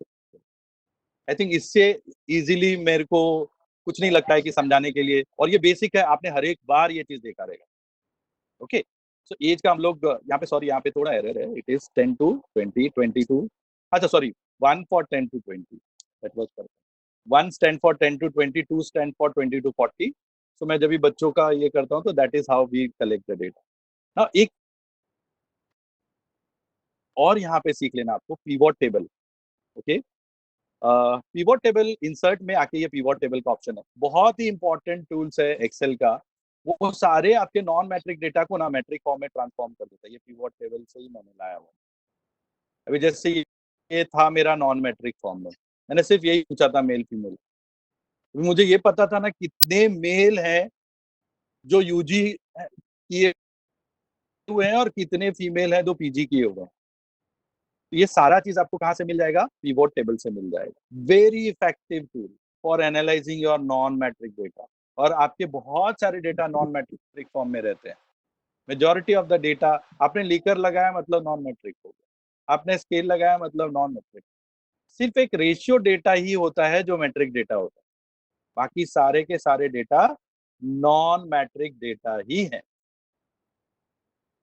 आई थिंक इससे इजीली मेरे को कुछ नहीं लगता है कि समझाने के लिए, और ये बेसिक है, आपने हर एक बार ये चीज देखा रहेगा। ओके, सो एज का हम लोग यहाँ पे, सॉरी यहाँ पे थोड़ा एरर है, इट इज 10 to 20, 22, अच्छा sorry 1 for 10 to 20, that was correct. 1 stand for 10 to 20, 2 stand for 20 to 40। So मैं जब भी बच्चों का ये करता हूँ तो that is how we collect the data. Now एक और यहाँ पे सीख लेना आपको, pivot table. Okay, pivot table insert में आके ये पीवॉट टेबल का ऑप्शन है, बहुत ही इंपॉर्टेंट टूल्स है एक्सेल का। वो सारे आपके नॉन मैट्रिक डेटा को ना मैट्रिक फॉर्म में ट्रांसफॉर्म कर देता है। ये पीवॉट टेबल से ही मैंने लाया हुआ। अभी जैसे ये था मेरा नॉन मैट्रिक फॉर्म में, मैंने सिर्फ यही पूछा था मेल फीमेल। मुझे ये पता था ना कितने मेल हैं जो यूजी किए हुए हैं और कितने फीमेल हैं जो पीजी किए हुए हैं। तो ये सारा चीज आपको कहाँ से मिल जाएगा? पिवोट टेबल से मिल जाएगा। Very effective tool for analysing your non metric data. और आपके बहुत सारे डेटा नॉन मैट्रिक फॉर्म में रहते हैं। मेजॉरिटी ऑफ द डेटा आपने लीकर लगाया मतलब नॉन मैट्रिक हो गया, आपने स्केल लगाया मतलब नॉन मैट्रिक। सिर्फ एक रेशियो डेटा ही होता है जो मैट्रिक डेटा होता है, बाकी सारे के सारे डेटा नॉन मैट्रिक डेटा ही है।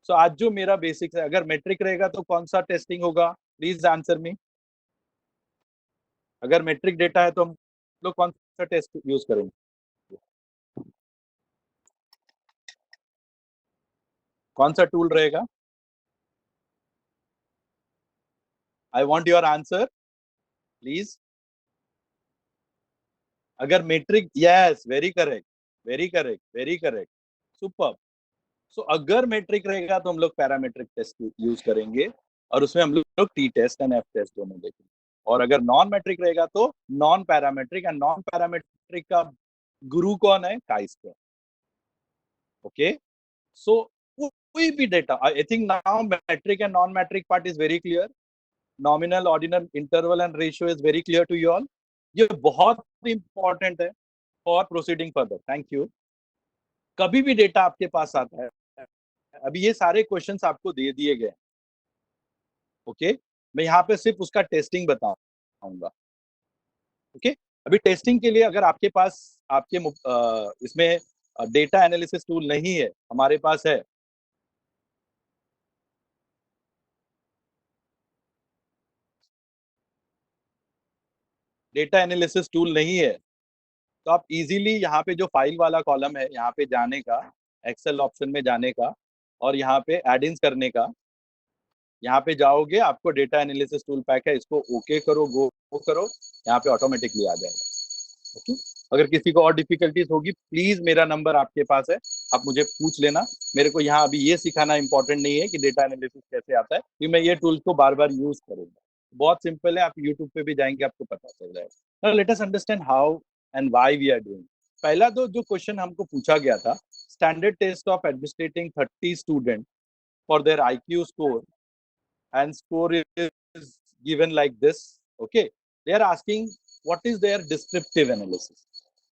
सो आज जो मेरा बेसिक है, अगर मैट्रिक रहेगा तो कौन सा टेस्टिंग होगा? Please answer me. अगर मैट्रिक डेटा है तो हम लोग कौन सा टेस्ट यूज करेंगे? कौन सा टूल रहेगा? I want your answer please. अगर metric, yes, very correct, very correct, very correct, super. So अगर मैट्रिक रहेगा तो हम लोग पैरामेट्रिक टेस्ट यूज करेंगे, और उसमें हम लोग t test and F test दोनों देखेंगे। और अगर नॉन मैट्रिक रहेगा तो non parametric, and non parametric का गुरु कौन है? Chi square. ओके, सो कोई भी data, I think now metric and non metric part is very clear. Nominal, ordinal, interval and ratio is very clear to you all. ये बहुत important है for proceeding further. Thank you. कभी भी data आपके पास आता है, अभी ये सारे क्वेश्चंस आपको दे दिए गए, ओके, मैं यहाँ पे सिर्फ उसका टेस्टिंग बताऊंगा। ओके, अभी टेस्टिंग के लिए अगर आपके पास आपके इसमें डेटा एनालिसिस टूल नहीं है, हमारे पास है। डेटा एनालिसिस टूल नहीं है तो आप इजीली यहाँ पे जो फाइल वाला कॉलम है, यहाँ पे जाने का, एक्सेल ऑप्शन में जाने का, और यहाँ पे एड इन्स करने का। यहाँ पे जाओगे, आपको डेटा एनालिसिस टूल पैक है, इसको ओके करो, गो करो, यहाँ पे ऑटोमेटिकली आ जाएगा। ओके, अगर किसी को और डिफिकल्टीज होगी, प्लीज मेरा नंबर आपके पास है, आप मुझे पूछ लेना। मेरे को यहाँ अभी ये सिखाना इंपॉर्टेंट नहीं है कि डेटा एनालिसिस कैसे आता है, कि मैं ये टूल्स को बार बार यूज करूंगा। बहुत सिंपल है, आप यूट्यूब पे भी जाएंगे आपको पता चल जाएगा। Let us understand how and why we are doing. पहला जो क्वेश्चन हमको पूछा गया था, standard test of administrating 30 student for their IQ score, and score is given like this. Okay, they are asking what is their descriptive analysis,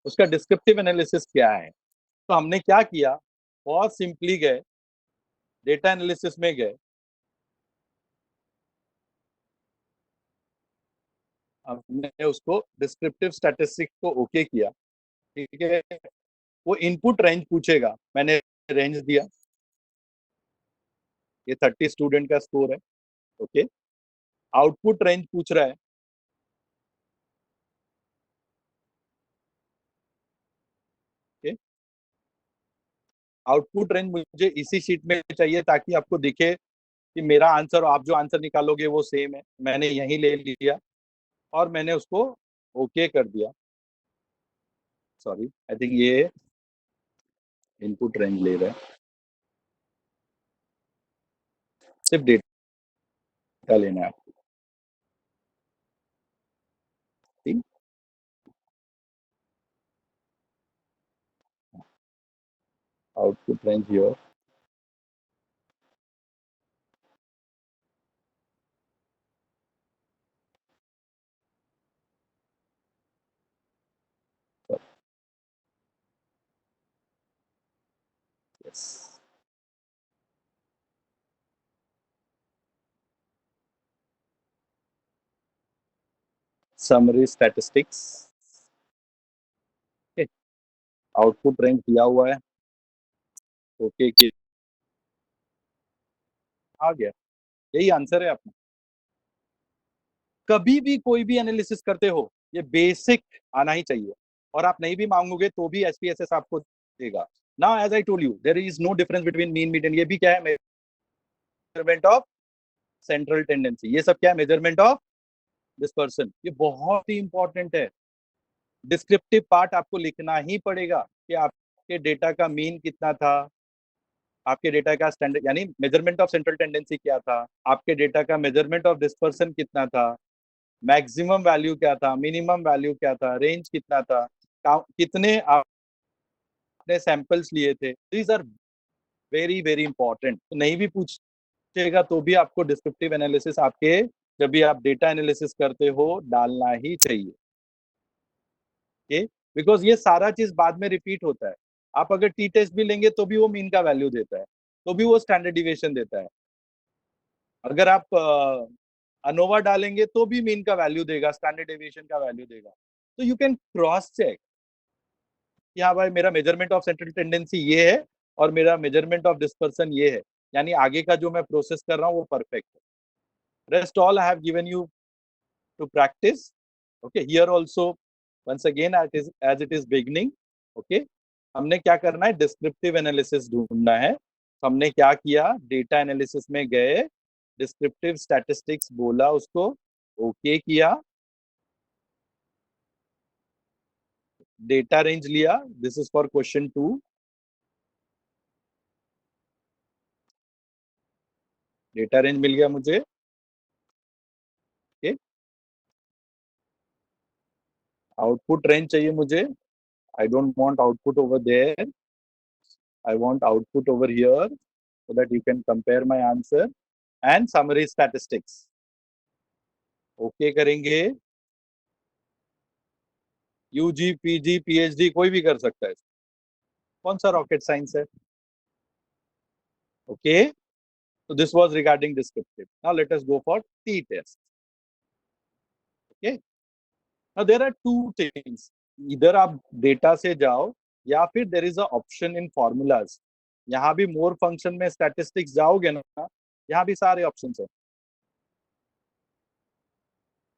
उसका descriptive analysis क्या है? तो हमने क्या किया, बहुत सिंपली गए, डेटा एनालिसिस में गए, हमने उसको डिस्क्रिप्टिव स्टैटिस्टिक्स को ओके किया। ठीक है, वो इनपुट रेंज पूछेगा, मैंने रेंज दिया, ये 30 स्टूडेंट का स्कोर है। ओके, आउटपुट रेंज पूछ रहा है, आउटपुट रेंज मुझे इसी शीट में चाहिए ताकि आपको दिखे कि मेरा आंसर और आप जो आंसर निकालोगे वो सेम है। मैंने यही ले लिया और मैंने उसको ओके कर दिया। सॉरी, आई थिंक ये इनपुट रेंज ले रहा है, सिर्फ डेटा लेना है आपको। ठीक, output range here, yes, summary statistics. Output range दिया हुआ है, ओके कि आ गया, यही आंसर है आपका। कभी भी कोई भी एनालिसिस करते हो, ये बेसिक आना ही चाहिए, और आप नहीं भी मांगोगे तो भी SPSS आपको देगा। Now as I told you, there is no difference between mean median. ये भी क्या है? Measurement of central tendency. ये सब क्या है? Measurement of dispersion. ये बहुत ही इंपॉर्टेंट है। डिस्क्रिप्टिव पार्ट आपको लिखना ही पड़ेगा कि आपके डेटा का मीन कितना था, आपके डेटा का स्टैंडर्ड यानी मेजरमेंट ऑफ सेंट्रल टेंडेंसी क्या था, आपके डेटा का मेजरमेंट ऑफ डिस्पर्सन कितना था, मैक्सिमम वैल्यू क्या था, मिनिमम वैल्यू क्या था, रेंज कितना था, कितने आपने सैंपल्स लिए थे। These are very very important. नहीं भी पूछेगा तो भी आपको डिस्क्रिप्टिव एनालिसिस आपके जब भी आप डेटा एनालिसिस करते हो डालना ही चाहिए। ओके, बिकॉज ये सारा चीज बाद में रिपीट होता है। आप अगर टी टेस्ट भी लेंगे तो भी वो मीन का वैल्यू देता है, तो भी वो स्टैंडर्ड डिविएशन देता है। अगर आप अनोवा डालेंगे तो भी मीन का वैल्यू देगा, स्टैंडर्ड डेविएशन का वैल्यू देगा। तो यू कैन क्रॉस चेक कि हाँ भाई मेरा मेजरमेंट ऑफ सेंट्रल टेंडेंसी ये है और मेरा मेजरमेंट ऑफ डिस्पर्सन ये है, यानी आगे का जो मैं प्रोसेस कर रहा हूँ वो परफेक्ट है। Rest all I have given you to practise. Okay, here also once again as it is beginning. Okay, हमने क्या करना है, डिस्क्रिप्टिव एनालिसिस ढूंढना है। हमने क्या किया, डेटा एनालिसिस में गए, डिस्क्रिप्टिव स्टैटिस्टिक्स बोला उसको, ओके किया, डेटा रेंज लिया, this is for question 2। Data range मिल गया मुझे। ओके, आउटपुट रेंज चाहिए मुझे। I don't want output over there, I want output over here so that you can compare my answer and summary statistics। Okay करेंगे, UG PG PhD कोई भी कर सकता है, कौन सा रॉकेट साइंस है। Okay, so this was regarding descriptive। now let us go for t test। okay, now there are two things, इधर आप डेटा से जाओ या फिर there is a option in formulas. यहाँ भी मोर फंक्शन में स्टैटिस्टिक्स जाओगे ना, यहाँ भी सारे ऑप्शंस है,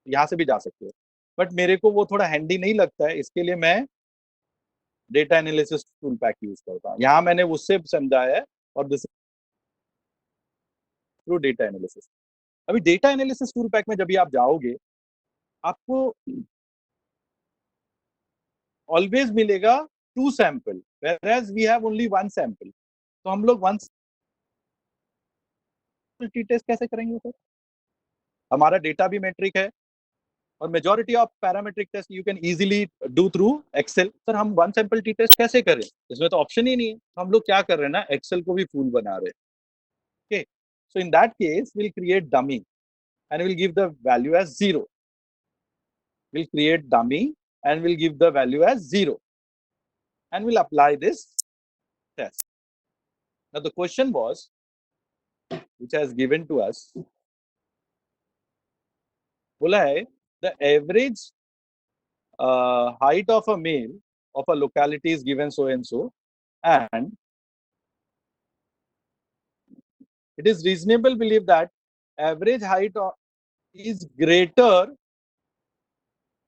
यहाँ से भी जा सकते हो। बट मेरे को वो थोड़ा हैंडी नहीं लगता है, इसके लिए मैं data analysis tool pack use करता हूँ। यहाँ मैंने उससे समझाया है, और दिस थ्रू डेटा एनालिसिस। अभी डेटा एनालिसिस टूल पैक में जब भी आप जाओगे, आपको ऑलवेज मिलेगा 2 sample, whereas we have only 1 sample. तो हम लोग 1 टी टेस्ट कैसे करेंगे सर? हमारा डेटा भी मेट्रिक है और majority of parametric test you can easily do through Excel. Sir हम 1 सैंपल टी टेस्ट कैसे करें? इसमें तो ऑप्शन ही नहीं है। तो हम लोग क्या कर रहे हैं ना, एक्सेल को भी फूल बना रहे हैं। Okay, so in that case will create dummy and we'll give the value as 0। We'll create dummy and we'll give the value as 0 and we'll apply this test। Now the question was, which has given to us, बोला है the average height of a male of a locality is given so and so, and it is reasonable believe that average height is greater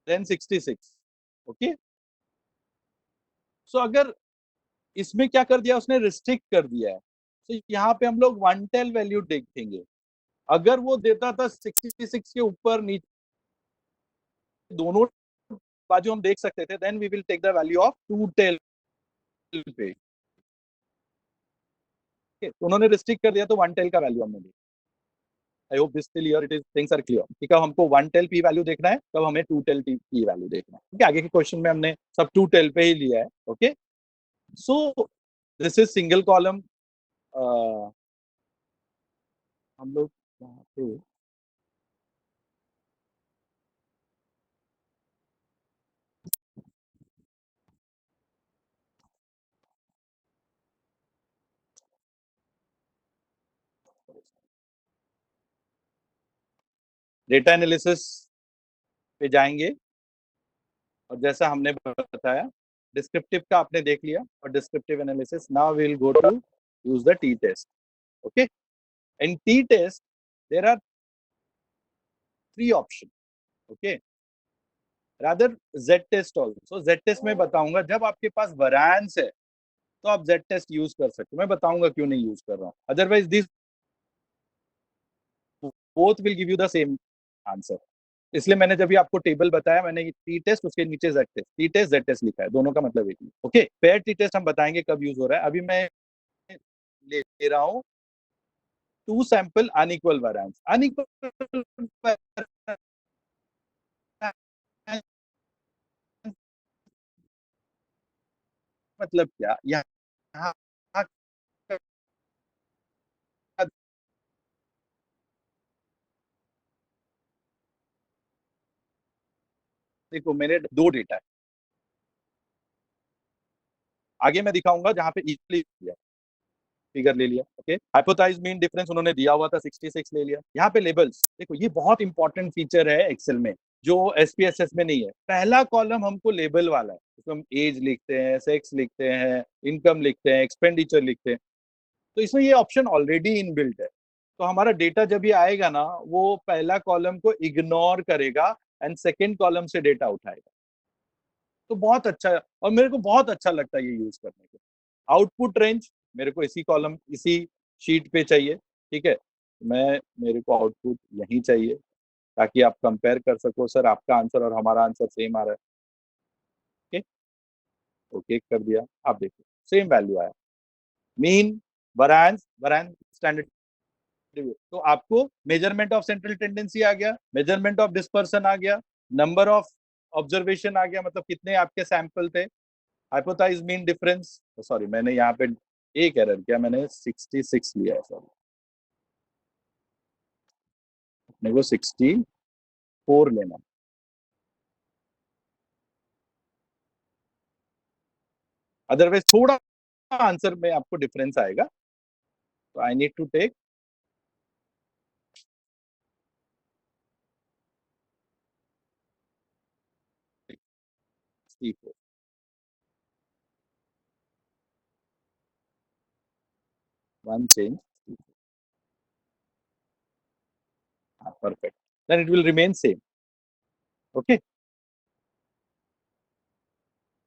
than 66। okay, so अगर इसमें क्या कर दिया उसने, restrict कर दिया है। तो यहाँ पे हम लोग 1 टेल वैल्यू देखेंगे। अगर वो देता था 66 के ऊपर नीचे दोनों बाजू हम देख सकते थे, then we will take the value of 2 tail पे। उन्होंने रिस्ट्रिक्ट कर दिया तो 1 टेल का वैल्यू हमने दिया। I hope this clear, it is things are clear कि कब हमको 1 टेल पी वैल्यू देखना है, कब हमें 2 टेल पी वैल्यू देखना है। ठीक है, आगे के क्वेश्चन में हमने सब 2 टेल पे ही लिया है। Okay, so this is single column. हम लोग यहाँ पे डेटा एनालिसिस पे जाएंगे और जैसा हमने बताया डिस्क्रिप्टिव का आपने देख लिया और descriptive analysis. Now we will go to use the t test. Okay, in t test there are 3 option. Okay, rather Z test also. Z test में बताऊंगा, जब आपके पास वैरिएंस है तो आप जेड टेस्ट यूज कर सकते हो। मैं बताऊंगा क्यों नहीं यूज कर रहा हूँ, otherwise this both will give you the same answer. इसलिए मैंने जब भी आपको टेबल बताया, मैंने टी टेस्ट उसके नीचे Z test, t test Z test लिखा है, दोनों का मतलब एक ही। ओके, पेयर टी टेस्ट हम बताएंगे कब यूज हो रहा है। अभी मैं ले रहा हूँ 2 सैंपल अनइक्वल वेरिएंस। अनइक्वल मतलब क्या, यहाँ देखो मेरे दो डेटा है, आगे मैं दिखाऊंगा जहां पे इजिली फिगर ले लिया। ओके, हाइपोथेसिस मीन डिफरेंस उन्होंने दिया हुआ था 66 ले लिया। यहाँ पे लेबल्स देखो, ये बहुत इंपॉर्टेंट फीचर है एक्सेल में जो एसपीएसएस में नहीं है। पहला कॉलम हमको लेबल वाला है, उसमें हम एज लिखते हैं, सेक्स लिखते हैं, इनकम लिखते हैं, एक्सपेंडिचर लिखते हैं। तो इसमें ये ऑप्शन ऑलरेडी इनबिल्ट है। तो हमारा डेटा जब ये आएगा ना, वो पहला कॉलम को इग्नोर करेगा एंड सेकेंड कॉलम से डेटा उठाएगा। तो बहुत अच्छा है और मेरे को बहुत अच्छा लगता है ये यूज करने के। आउटपुट रेंज मेरे को इसी कॉलम इसी शीट पे चाहिए, ठीक है। मेरे को आउटपुट यही चाहिए ताकि आप कंपेयर कर सको, सर आपका आंसर और हमारा आंसर सेम आ रहा है। ओके, ओके कर दिया, आप देखो सेम वैल्यू आया। मीन, वरांस स्टैंडर्ड, तो आपको मेजरमेंट ऑफ सेंट्रल टेंडेंसी आ गया, मेजरमेंट ऑफ डिस्पर्सन आ गया, नंबर ऑफ ऑब्जर्वेशन आ गया, मतलब कितने आपके सैंपल थे। हाइपोथेसिस मीन डिफरेंस, सॉरी मैंने यहाँ पे एक एरर किया, मैंने 66 लिया है, सॉरी अपने को 64 लेना। अदरवाइज थोड़ा आंसर में आपको डिफरेंस आएगा, तो I need to take 64, one change, perfect, then it will remain same. Okay,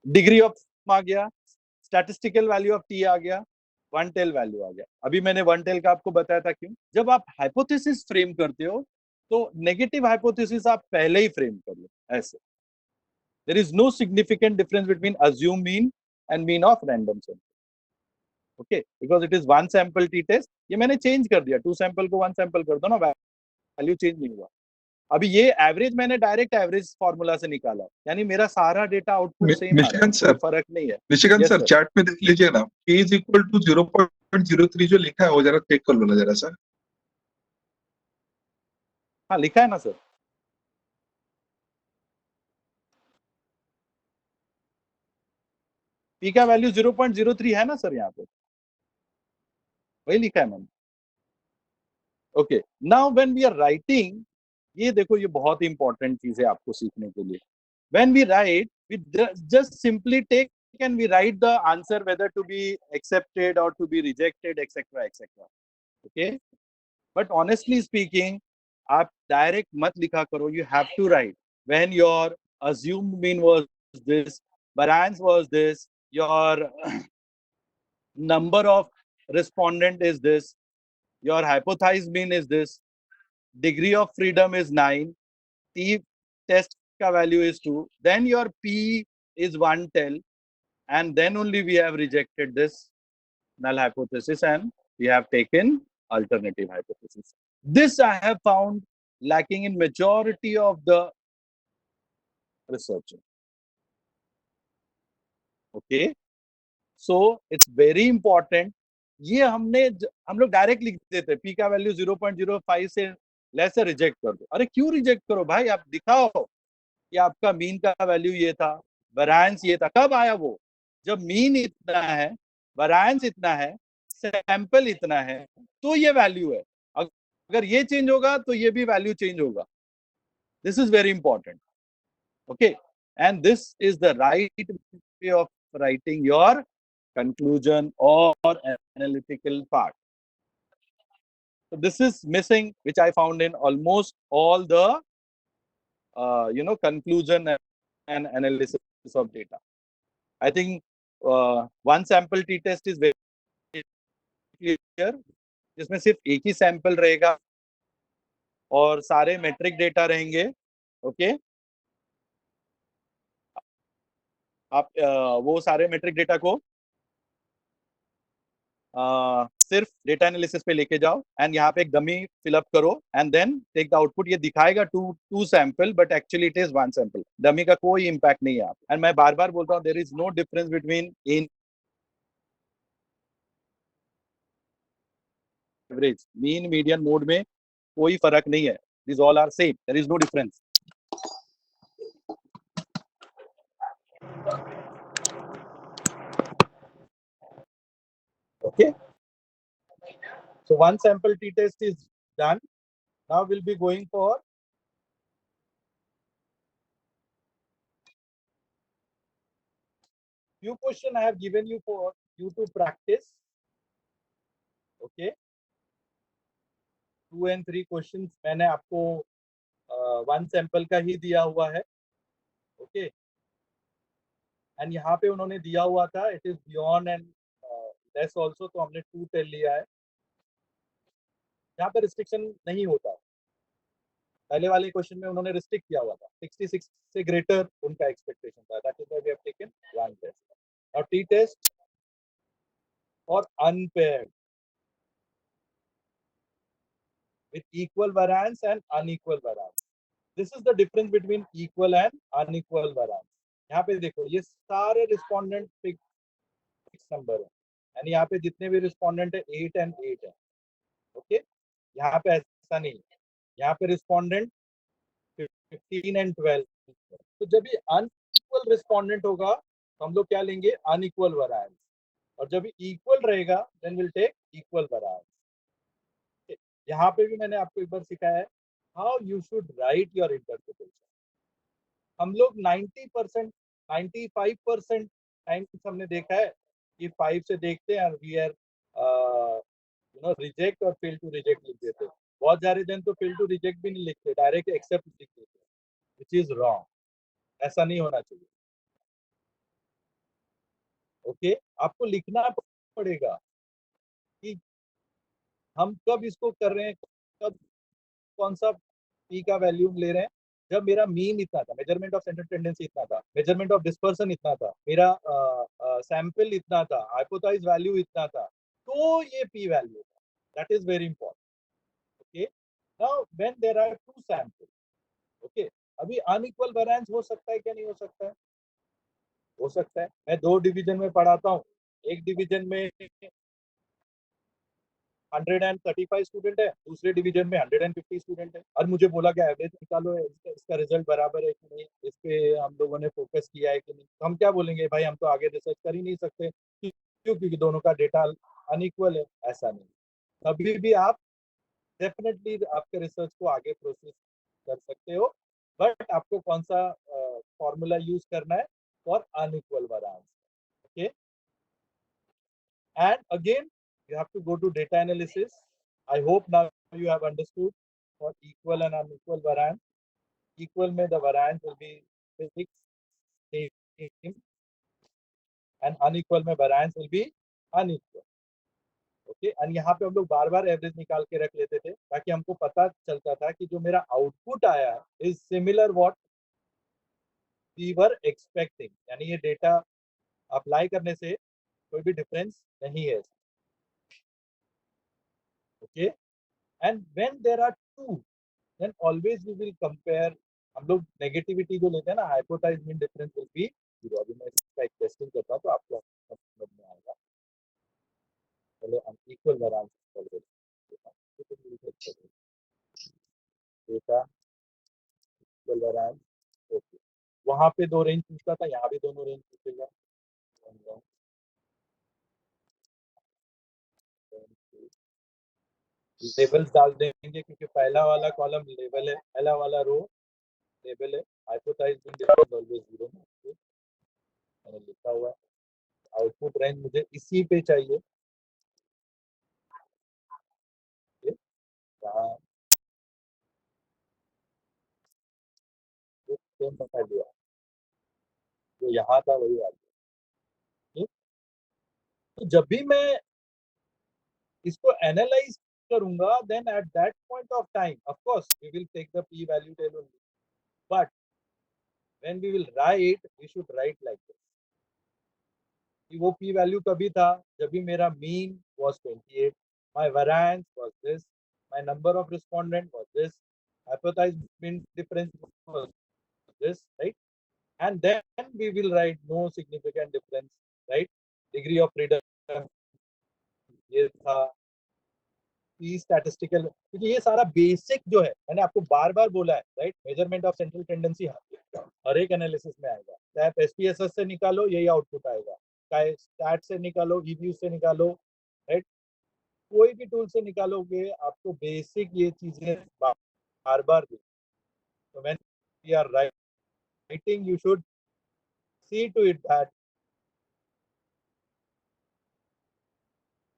degree of आ गया, स्टैटिस्टिकल वैल्यू ऑफ टी आ गया, वन टेल वैल्यू आ गया। अभी मैंने वन टेल का आपको बताया था क्यों, जब आप हाइपोथेसिस फ्रेम करते हो तो नेगेटिव हाइपोथेसिस आप पहले ही फ्रेम कर लो ऐसे। There is no significant difference between assume mean and mean of random sample. Okay, because it is one sample t test. ये मैंने चेंज कर दिया, टू सैंपल को वन सैंपल कर दो ना, वैल्यू चेंज नहीं हुआ। अभी ये एवरेज मैंने डायरेक्ट एवरेज फॉर्मूला से निकाला, यानी मेरा सारा डेटा आउटपुट सेम आ रहा है, कोई फर्क नहीं है। Nishikant Yes, sir sir. Chart में देख लीजिए ना, P इज इक्वल टू 0.03 जो लिखा है वो जरा चेक कर लो ना जरा सर। हाँ लिखा है ना सर, पी का वैल्यू 0.03 है ना सर, यहाँ पे वही लिखा है मैंने। Okay, now when we are writing, ये देखो ये बहुत इंपॉर्टेंट चीज है आपको सीखने के लिए। When we write, we just simply take and we write the answer whether to be accepted or to be rejected, etc etc. Okay, but honestly speaking, आप डायरेक्ट मत लिखा करो, you have to write when your assumed mean was this, variance was this, your number of respondent is this, your hypothesized mean is this, degree of freedom is 9, t test ka value is 2, then your p is 1 tel, and then only we have rejected this null hypothesis and we have taken alternative hypothesis. This I have found lacking in majority of the research. Okay, so it's very important. ये हम लोग direct लिख देते हैं, P का value 0.05 से less है, reject कर दो। अरे क्यों रिजेक्ट करो भाई, आप दिखाओ कि आपका मीन का वैल्यू ये था, वैरिएंस ये था। कब आया वो, जब मीन इतना है, वैरिएंस इतना है, सैंपल इतना है, तो ये वैल्यू है। अगर ये चेंज होगा तो ये भी वैल्यू चेंज होगा। This is very important. Okay, and this is the right way of writing your conclusion or analytical part. So this is missing, which I found in almost all the conclusion and analysis of data. I think one sample t-test is very clear, जिसमें सिर्फ एक ही sample रहेगा और सारे metric data रहेंगे। Okay, आप वो सारे मेट्रिक डेटा को सिर्फ डेटा एनालिसिस पे लेके जाओ एंड यहाँ पे एक डमी फिलअप करो and then take the output. ये दिखाएगा two sample, but actually it is one sample. Dummy का कोई इंपैक्ट नहीं है। एंड मैं बार बार बोलता हूँ, there is no difference between in average, mean, median, mode में कोई फर्क नहीं है। This all are same, there is no difference. Okay. So one sample t-test is done. Now we'll be going for few question I have given you for you to practice. Okay. 2 and 3 questions मैंने आपको one sample का ही दिया हुआ है. Okay. And यहाँ पे उन्होंने दिया हुआ था it is beyond and less also, तो हमने 2 टेल लिया है. यहाँ पे रिस्ट्रिक्शन नहीं होता. पहले वाले क्वेश्चन में उन्होंने रिस्ट्रिक्ट किया हुआ था. 66 से ग्रेटर उनका एक्सपेक्टेशन था. That is why we have taken one test. Now t test और unpaired with equal variance and unequal variance. This is the difference between equal and unequal variance. यहाँ पे देखो ये सारे रिस्पोंडेंट फिक्स नंबर है यानी यहाँ पे जितने भी रिस्पोंडेंट है 8 and 8 है. ओके. यहाँ पे ऐसा नहीं. यहाँ पे रिस्पोंडेंट 15 and 12. तो जब ये अनइक्वल रिस्पोंडेंट होगा तो हम लोग क्या लेंगे? Unequal variance. और जब इक्वल रहेगा then will take equal variance. यहाँ पे भी मैंने आपको एक बार सिखाया है how you should write your interpretation. हम लोग 90% 95% टाइम्स हमने देखा है कि 5 से देखते हैं और वी आर रिजेक्ट और फेल टू रिजेक्ट लिख देते हैं. बहुत सारे दिन तो फेल टू रिजेक्ट भी नहीं लिखते, डायरेक्ट एक्सेप्ट लिख देते हैं, विच इज रॉन्ग. ऐसा नहीं होना चाहिए. ओके. आपको लिखना पड़ेगा कि हम कब इसको कर रहे हैं, कब कौन सा पी का वैल्यू ले रहे हैं. जब मेरा मीन इतना था, मेजरमेंट ऑफ सेंट्रल टेंडेंसी इतना था, मेजरमेंट ऑफ डिस्पर्सन इतना था, मेरा सैंपल इतना था, हाइपोथेसिस वैल्यू इतना था, तो ये पी वैल्यू था. That is very important. Okay. Now when there are two sample. Okay. अभी अनइक्वल वेरिएंस हो सकता है क्या? नहीं हो सकता है? हो सकता है. मैं 2 डिवीजन में पढ़ाता हूँ. एक डिवीजन में 135 स्टूडेंट है, दूसरे डिवीजन में 150 स्टूडेंट है. और मुझे बोला गया एवरेज निकालो, इसका रिजल्ट बराबर है कि नहीं, इस पे हम लोगों ने फोकस किया है कि नहीं. तो हम क्या बोलेंगे? भाई हम तो आगे रिसर्च कर ही नहीं सकते. क्यों? क्योंकि दोनों का डेटा अनइक्वल है. ऐसा नहीं. कभी भी आप डेफिनेटली आपके रिसर्च को आगे प्रोसेस कर सकते हो, बट आपको कौन सा फॉर्मूला यूज करना है for unequal variance. Okay. And again, you have to go to data analysis. I hope now you have understood for equal and unequal variance. Equal में the variance will be physics, same, and unequal में variance will be unequal. Okay. And यहाँ पे हम लोग बार बार average निकाल के रख लेते थे ताकि हमको पता चलता था कि जो मेरा आउटपुट आया is similar what we were expecting. यानी ये डेटा अप्लाई करने से कोई भी डिफरेंस नहीं है. Okay. And when there are two, then always we will compare. हम लोग नेगेटिविटी जो लेते हैं ना, hypothesis mean difference will be 0. अभी मैं इसका एक टेस्टिंग करता हूं तो आपको समझ में आएगा. चलो हम इक्वल वेरिएंस कर लेते हैं. Data equal variance. ओके. वहां पे 2 रेंज पूछता था, यहाँ भी दोनों रेंज पूछेगा. लेवल्स डाल देंगे क्योंकि पहला वाला कॉलम लेवल है, पहला वाला रो लेवल है. हाइपोथेसिस मीन डिफरेंस ऑलवेज 0 मैंने लिखा हुआ है. आउटपुट रेंज मुझे इसी पे चाहिए. सेम बता दिया जो यहाँ था वही आ गया. तो जब भी मैं इसको एनालाइज करूंगा then at that point of time of course we will take the p value table only, but when we will write we should write like this. वो पी वैल्यू कभी था जब भी मेरा mean was 28, my variance was this, my number of respondent was this, hypothesis mean difference was this, right? And then we will write no significant difference, right? Degree of freedom ये था. Statistical, क्योंकि ये सारा basic जो है मैंने आपको बार बार बोला है, right? Measurement of central tendency हर एक एनालिसिस में आएगा. चाहे आप एसपीएसएस से निकालो यही आउटपुट आएगा, चाहे स्टैट से निकालो, ईव्यू से निकालो, राइट। कोई भी टूल से निकालोगे आपको बेसिक ये चीजें बार बार दी। तो when we are writing you should see to it that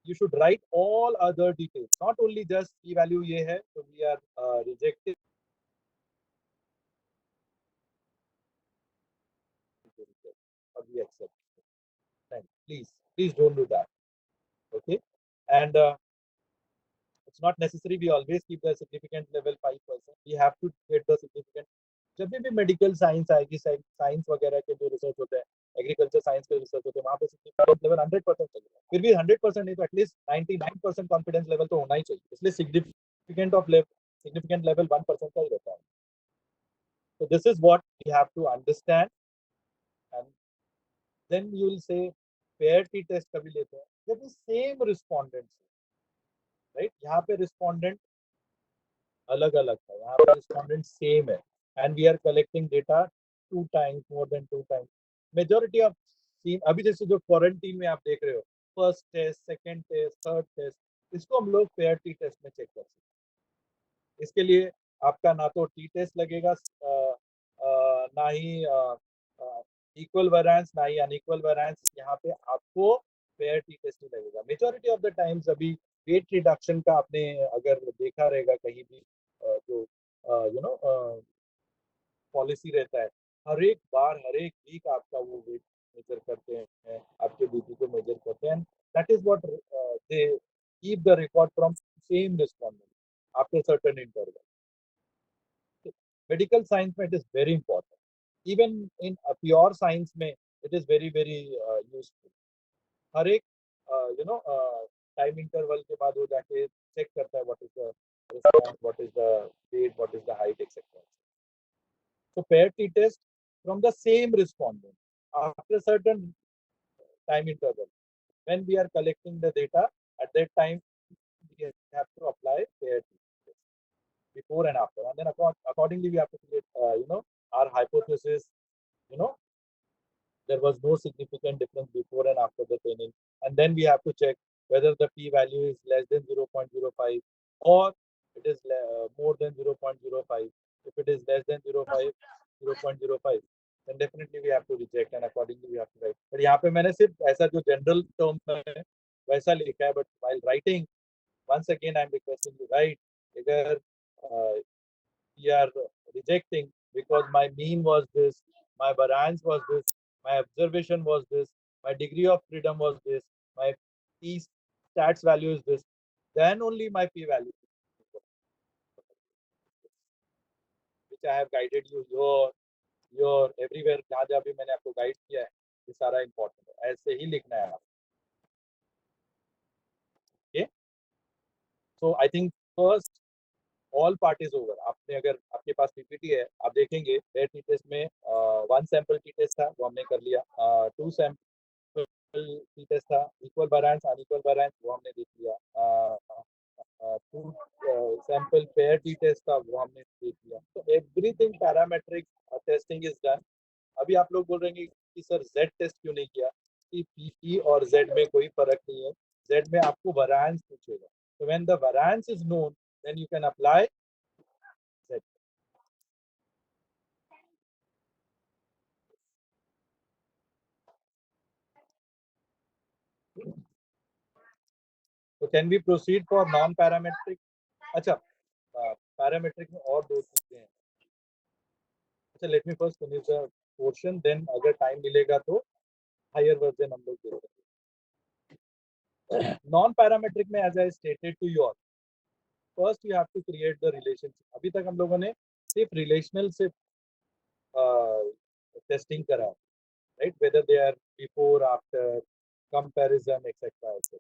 you should write all other details, not only just p value ये है तो we are rejecting or we accept. Then please don't do that. Okay, and it's not necessary we always keep the significant level 5%. We have to get the significant. जब भी medical science आएगी, science वगैरह के जो research होते हैं, agriculture science के research होते हैं, वहाँ पे सिग्निफिकेंट लेवल 100% चलेगा। फिर भी 100% नहीं तो एटलीस्ट 99% कॉन्फिडेंस लेवल तो होना ही चाहिए। इसलिए सिग्निफिकेंट लेवल 1% का ही रहता है। So this is what we have to understand, and then you will say pair t test कभी लेते हैं जब सेम रिस्पोंडेंट, राइट। यहाँ पे रिस्पोंडेंट अलग अलग है, यहाँ पे रिस्पोंडेंट सेम है, and we are collecting data 2 times, more than 2 times. Majority of scene अभी जैसे जो क्वारंटीन में आप देख रहे हो, first test, second test, third test, इसको हम लोग पेयर टी टेस्ट में चेक कर सकते हैं। इसके लिए आपका ना तो टी टेस्ट लगेगा, ना ही इक्वल वेरिएंस, ना ही अनइक्वल वेरिएंस। यहाँ पे आपको पेयर टी टेस्ट ही लगेगा मेजॉरिटी ऑफ द टाइम्स। अभी वेट रिडक्शन का आपने अगर देखा रहेगा कहीं भी, जो यू नो पॉलिसी रहता है, हर एक बार हर एक वीक आपका वो वेट मेजर करते हैं, आपके बीपी को मेजर करते हैं। That is what they keep the record from same respondent after certain interval. Medical science में it is very important, even in pure science में it is very very useful. हर एक टाइम इंटरवल के बाद वो जाके चेक करता है what is the response, what is the weight, what is the height, etcetera. So pair t-test from the same respondent after certain time interval. When we are collecting the data, at that time we have to apply pair t-test before and after, and then accordingly we have to create our hypothesis. There was no significant difference before and after the training, and then we have to check whether the p-value is less than 0.05 or it is more than 0.05. If it is less than 0.05, then definitely we have to reject, and accordingly we have to write. But यहाँ पे मैंने सिर्फ ऐसा जो general term है वैसा लिखा है, but while writing, once again I am requesting you write अगर we are rejecting because my mean was this, my variance was this, my observation was this, my degree of freedom was this, my p stats value is this, then only my p value, which I have guided you your everywhere, जहाँ जहाँ भी मैंने आपको guide किया है, ये सारा important है, ऐसे ही लिखना है आप। Okay, so I think first all part is over. आपने अगर आपके पास पीपीटी है, आप देखेंगे पेयर टी टेस्ट में 1 सैंपल टी टेस्ट था वो हमने कर लिया, 2 सैंपल टी टेस्ट था, इक्वल वेरिएंस अनइक्वल वेरिएंस वो हमने देख लिया, 2 सैंपल पेयर टी टेस्ट था वो हमने देख लिया। तो everything parametric testing is done. अभी आप लोग बोल रहे हैं कि सर जेड टेस्ट क्यों नहीं किया? कि पी और जेड में कोई फर्क नहीं है, जेड में आपको वेरिएंस पूछेगा, तो when the variance is known then you can apply Z. So can we proceed for non-parametric? अच्छा, पैरामेट्रिक में और 2 चीजें हैं। अच्छा, let me first finish the portion, then अगर टाइम मिलेगा तो हायर वर्जन हम लोग देखेंगे। Non-parametric में as I stated to you all, first you have to create the relationship. अभी तक हम लोगों ने सिर्फ रिलेशनल से टेस्टिंग करा है, right? Whether they are before, after, comparison, etc., etc.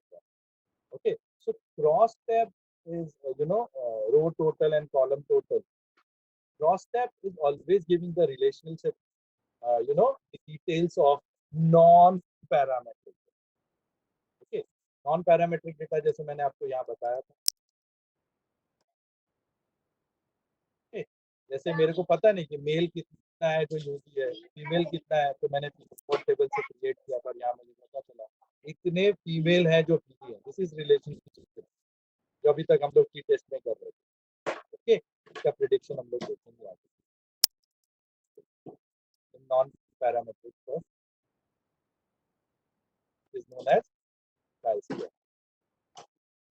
Okay, so cross tab is row total and column total. Cross tab is always giving the relationship, the details of non-parametric. Okay, non-parametric data जैसे मैंने आपको यहाँ बताया था। Okay, जैसे मेरे को पता नहीं कि मेल कितना है जो यूज है, फीमेल कितना है, तो मैंने टेबल से क्रिएट किया पर यहाँ मुझे पता चला इतने फीमेल हैं जो टी है, दिस इज रिलेशनशिप जो अभी तक हम लोग टी टेस्ट में कर रहे थे। ओके, इसका प्रिडिक्शन हम लोग देखेंगे आगे। Non parametric first is known as chi-square.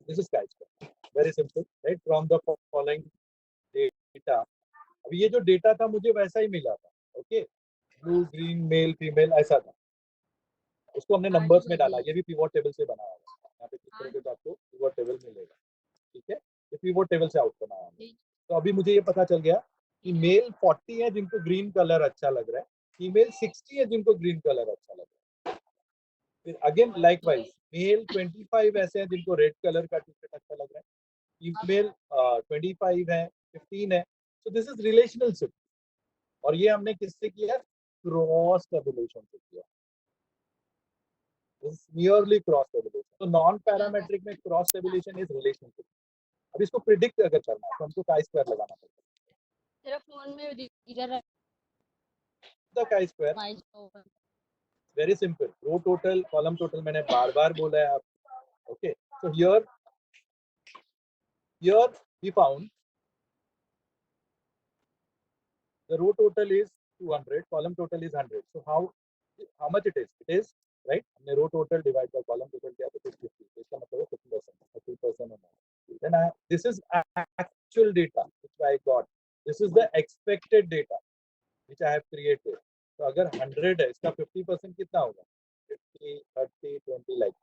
This is chi-square. Very simple, right? From the following data. अभी ये जो डेटा था मुझे वैसा ही मिला था, okay, blue green male female ऐसा था, उसको हमने नंबर्स में डाला। ये भी पिवोट टेबल से बनाया हुआ है, यहाँ पे क्लिक करोगे तो आपको पिवोट टेबल मिलेगा, ठीक है। ये पिवोट टेबल से आउटकम आया है। तो अभी मुझे ये पता चल गया कि मेल 40 है जिनको ग्रीन कलर अच्छा लग रहा है, फीमेल 60 है जिनको ग्रीन कलर अच्छा लग रहा है। फिर अगेन लाइकवाइज मेल 25 ऐसे हैं जिनको रेड कलर का टी शर्ट अच्छा लग रहा है, फीमेल 25 है, 15 है। सो दिस इज रिलेशनशिप, और ये हमने किससे किया? क्रॉस टेबुलेशन से किया। This nearly cross tabulation. तो नॉन पैरामेट्रिक में क्रॉस टेबुलेशन इज रिलेशनशिप। अब इसको प्रिडिक्ट अगर करना है तो हमको chi स्क्वायर लगाना पड़ेगा। तेरा फोन में इधर the chi square very simple, row total column total मैंने बार बार बोला है आप, okay. So here we found the row total is 200, column total is 100. So how much it is? It is right. हमने row total divide by column total किया तो 50. इसका मतलब है 50%, 30% होना है। Then this is actual data which I got. This is the expected data which I have created. तो अगर 100 है, इसका 50% कितना होगा? 50, 30, 20 like.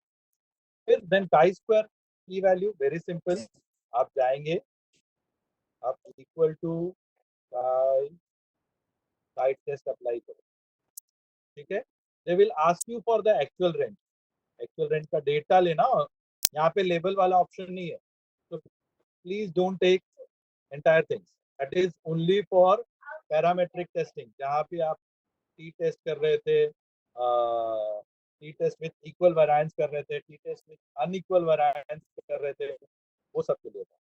फिर then chi square की वैल्यू वेरी सिंपल, आप जाएंगे, आप equal to chi test apply करो, ठीक है। They will ask you for the actual range का डेटा लेना, यहाँ पे लेबल वाला ऑप्शन नहीं है, तो please don't take entire things, that is only for parametric testing. जहाँ पे आप टी टेस्ट कर रहे थे, t test with equal variance कर रहे थे, t test with unequal variance कर रहे थे, वो सब के लिए था।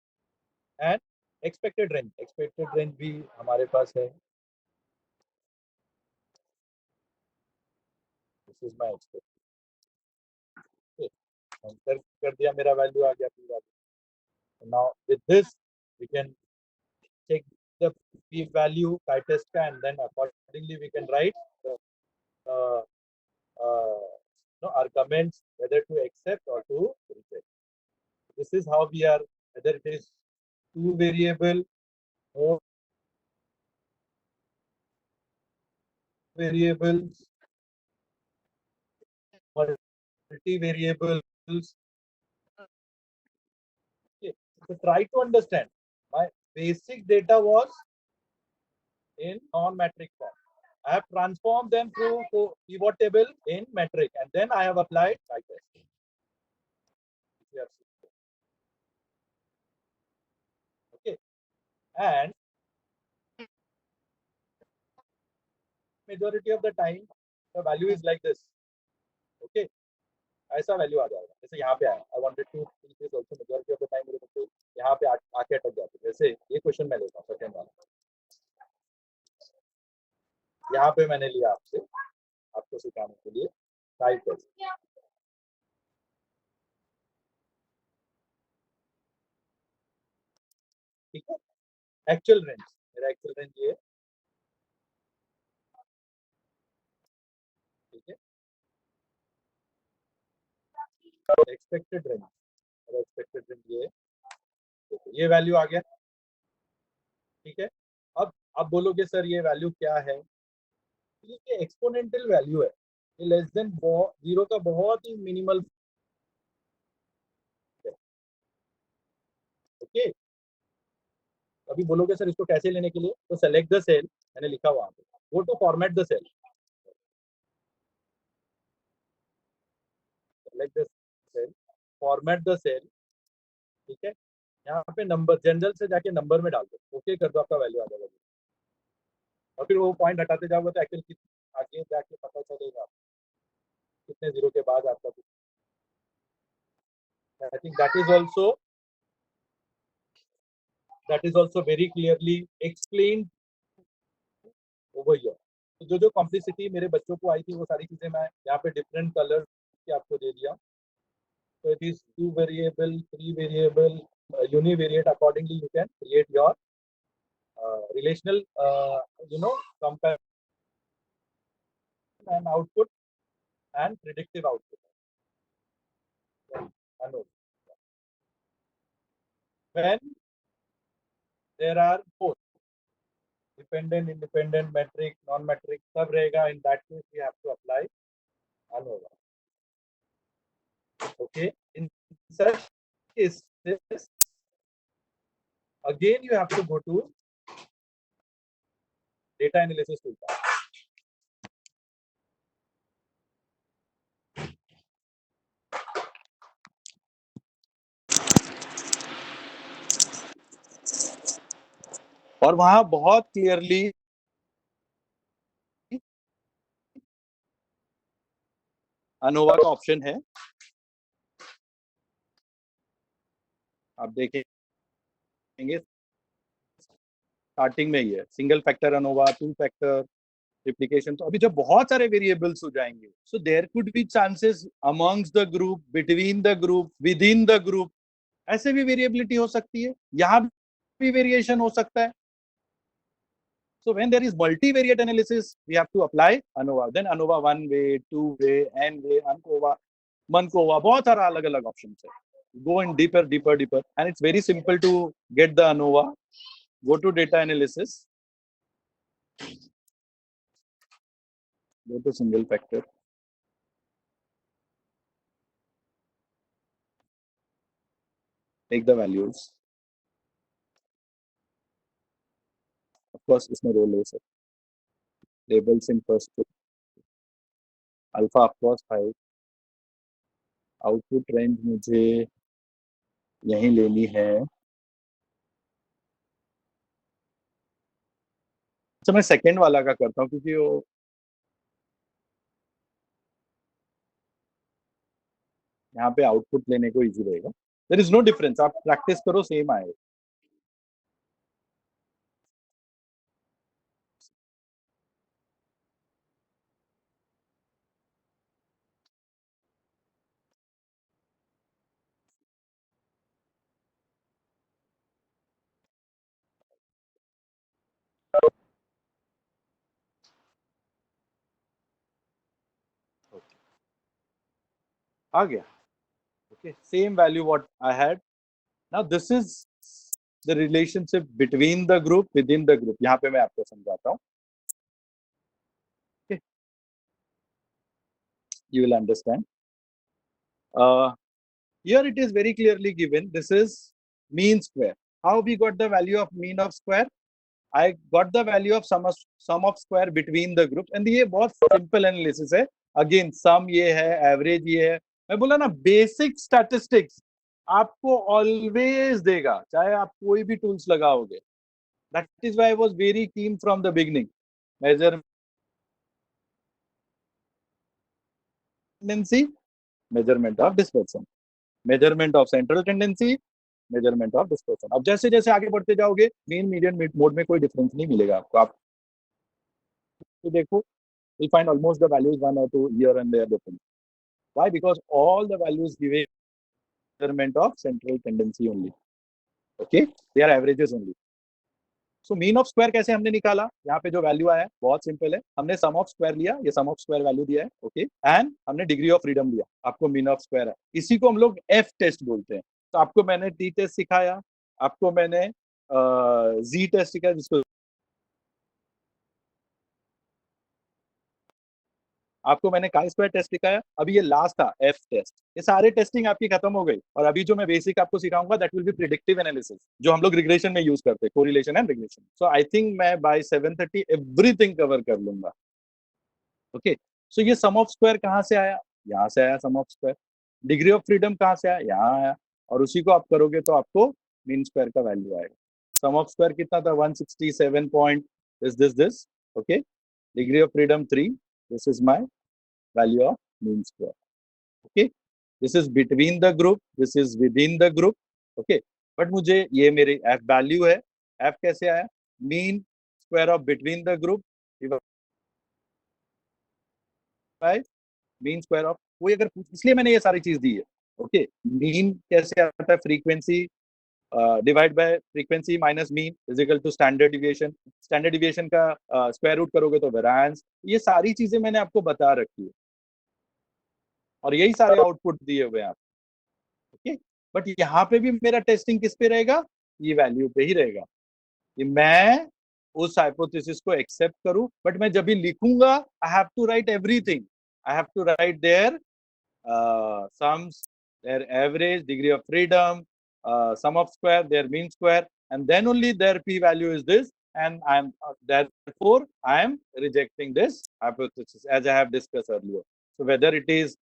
एंड एक्सपेक्टेड रेंज भी हमारे पास है। दिस इज माय एक्सपेक्टेड, कर दिया, मेरा वैल्यू आ गया पूरा। Now with this we can check the p value chi test ka, and then accordingly we can write our comments whether to accept or to reject. This is how we are, whether it is two variable or variables, multi variables. Okay. So try to understand. My basic data was in non-metric form. I have transformed them through pivot table in metric, and then I have applied chi test. Yes. Okay, and majority of the time the value is like this. Okay, ऐसा value आ जाएगा, जैसे यहाँ पे आया। I wanted to see this also, majority of the time मेरे बच्चे यहाँ पे आके अटक जाते हैं। जैसे ये क्वेश्चन मैं लेता हूँ सेकंड वाला, यहाँ पे मैंने लिया आपको सिखाने के लिए chi test। ठीक है, एक्चुअल रेंज, मेरा एक्चुअल रेंज ये, ठीक है। एक्सपेक्टेड रेंज, मेरा एक्सपेक्टेड रेंज ये वैल्यू आ गया, ठीक है। अब बोलोगे सर ये वैल्यू क्या है? ये एक्सपोनेंशियल वैल्यू है, ये लेस देन 0 का बहुत ही मिनिमल। ओके, अभी बोलोगे सर इसको कैसे लेने के लिए, तो सेलेक्ट द सेल, मैंने लिखा वहां पे, go to format the cell, select the cell, format the cell, ठीक है। यहाँ पे नंबर, जनरल से जाके नंबर में डाल दो, ओके कर दो, आपका वैल्यू आ जाएगा। और फिर वो पॉइंट हटाते जाओगे तो एक्चुअली आगे जाके पता चलेगा कितने जीरो के बाद आपका। I think that is also very clearly explained over here. तो जो कॉम्प्लेक्सिटी मेरे बच्चों को आई थी वो सारी चीजें मैं यहाँ पे डिफरेंट कलर की आपको दे दिया. So it is 2 variable, 3 variable, univariate. Accordingly, you can create your relational, comparison and output and predictive output. When there are both dependent, independent, metric, non-metric, सब रहेगा. In that case, we have to apply ANOVA. Okay. In such cases, again you have to go to data analysis toolbar. और वहां बहुत clearly ANOVA का option है. आप देखेंगे starting में ही है single factor ANOVA, 2 factor replication. तो अभी जब बहुत सारे वेरिएबल्स हो जाएंगे, so there could be chances amongst the group, between the group, within the group. ऐसे भी वेरिएबिलिटी हो सकती है, यहाँ भी वेरिएशन हो सकता है. So when there is multivariate analysis, we have to apply ANOVA. Then ANOVA 1 way, 2 way, N way, Mankova, बहुत सारा अलग अलग options है. Go in deeper, and it's very simple to get the ANOVA. Go to data analysis. Go to single factor. Take the values. Of course, इसमें row ले सकते. Labels in first. Alpha of course 5. Output range मुझे यहीं लेनी है. अच्छा, मैं second वाला का करता हूँ क्योंकि वो यहाँ पे आउटपुट लेने को इजी रहेगा. There is no difference. आप प्रैक्टिस करो, सेम आएगा. आ गया. Okay, same value what I had. Now this is the relationship between the group, within the group. यहाँ पे मैं आपको समझाता हूँ. Okay, you will understand. Here it is very clearly given. This is mean square. How we got the value of mean of square? I got the value of sum of square between the group. And ये बहुत simple analysis है. Again, sum ये है, average ये है. मैं बोला ना, basic statistics आपको always देगा, चाहे आप कोई भी tools लगाओगे. That is why I was very keen from the beginning. Measurement tendency, measurement of dispersion, measurement of central tendency, measurement of dispersion. अब जैसे जैसे आगे बढ़ते जाओगे, mean, median, mode में कोई difference नहीं मिलेगा आपको. आप तो देखो, we find almost the values 1 or 2 here and there different. Why? Because all the values give a measurement of central tendency only. Okay, they are averages only. So mean of square कैसे हमने निकाला? यहाँ पे जो value आया बहुत simple है. हमने सम ऑफ स्क्वायर लिया, ये सम ऑफ स्क्वायर वैल्यू दिया है. ओके, एंड हमने डिग्री ऑफ फ्रीडम लिया. आपको मीन ऑफ स्क्वायर है. इसी को हम लोग एफ टेस्ट बोलते हैं. तो आपको मैंने टी टेस्ट सिखाया, आपको मैंने जी टेस्ट सिखाया, जिसको आपको मैंने काई स्क्वायर टेस्ट दिखाया. अभी ये लास्ट था एफ टेस्ट. ये सारे टेस्टिंग आपकी खत्म हो गई. और अभी जो मैं बेसिक आपको सिखाऊंगा, that will be predictive analysis, जो हम लोग रिग्रेशन में यूज करते हैं, correlation and regression. So I think मैं बाय 7:30 एवरीथिंग कवर कर लूंगा. ओके, सो ये सम ऑफ स्क्वायर कहाँ से आया? यहाँ से आया sum of square. Degree of freedom कहाँ से आया? यहाँ आया. और उसी को आप करोगे तो आपको मीन स्क्वायर का वैल्यू आएगा. सम ऑफ स्क्वायर कितना था? 167 point this. Okay, degree of freedom 3. This is my value of mean square. Okay, this is between the group, this is within the group. Okay, but मुझे ये मेरी f value है. f कैसे आया? Mean square of between the group by mean square of कोई अगर इसलिए मैंने ये सारी चीज दी है। ओके, मीन कैसे आता है, frequency divide by frequency minus mean is equal to standard deviation, standard deviation का स्क्वायर रूट करोगे तो वेरिएंस। ये सारी चीजें मैंने आपको बता रखी है और यही सारे आउटपुट दिए हुए हैं आप। ओके, बट यहाँ पे भी मेरा टेस्टिंग किस पे रहेगा, ये वैल्यू पे ही रहेगा कि मैं उस हाइपोथेसिस को एक्सेप्ट करूं। बट मैं जब भी लिखूंगा I have to write everything, I have to write their sums, their average, degree of freedom, sum of square, their mean square, and then only their p-value is this, and I am therefore I am rejecting this hypothesis as I have discussed earlier. So whether it is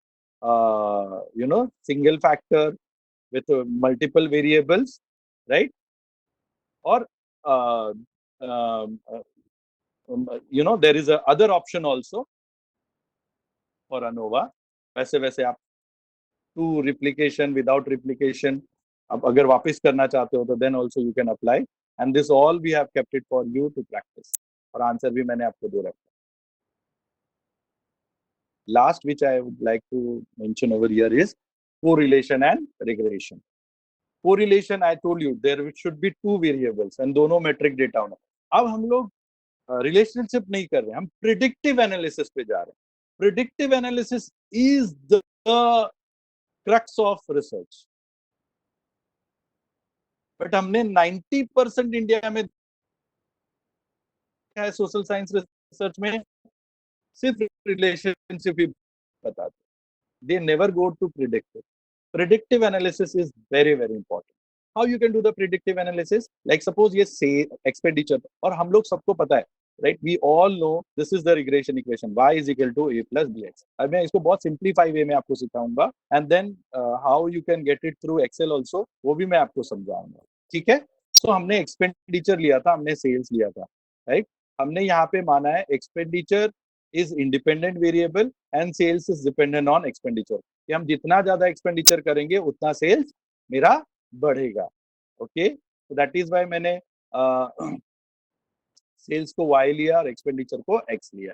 single factor with multiple variables, right, or uh, um, there is a other option also for ANOVA. वैसे वैसे आप to replication, without replication अब अगर वापस करना चाहते हो तो then also you can apply, and this all we have kept it for you to practice, और आंसर भी मैंने आपको दे रखा है। Last which I would like to mention over here is correlation and regression. Correlation I told you there should be two variables and दोनों metric data होना। अब हम लोग रिलेशनशिप नहीं कर रहे, हम प्रिडिक्टिव एनालिसिस पे जा रहे हैं। Predictive analysis is the crux of research. But हमने 90% इंडिया में है सोशल साइंस रिसर्च में सिर्फ रिलेशनशिप ही बताते, they never go to predictive. Predictive analysis is very very important. How you can do the predictive analysis, like suppose ये say expenditure, और हम लोग सबको पता है, right, we all know this is the regression equation y is equal to a plus bx। अब मैं इसको बहुत सिंप्लीफाई वे में आपको सिखाऊंगा, and then how you can get it through Excel also, वो भी मैं आपको समझाऊंगा। ठीक है, तो हमने एक्सपेंडिचर लिया था, हमने सेल्स लिया था, राइट। हमने यहाँ पे माना है expenditure is independent variable and sales is dependent on expenditure, कि हम जितना ज्यादा एक्सपेंडिचर करेंगे उतना सेल्स मेरा बढ़ेगा। ओके, तो दैट इज वाई मैंने सेल्स को y लिया और एक्सपेंडिचर को x लिया।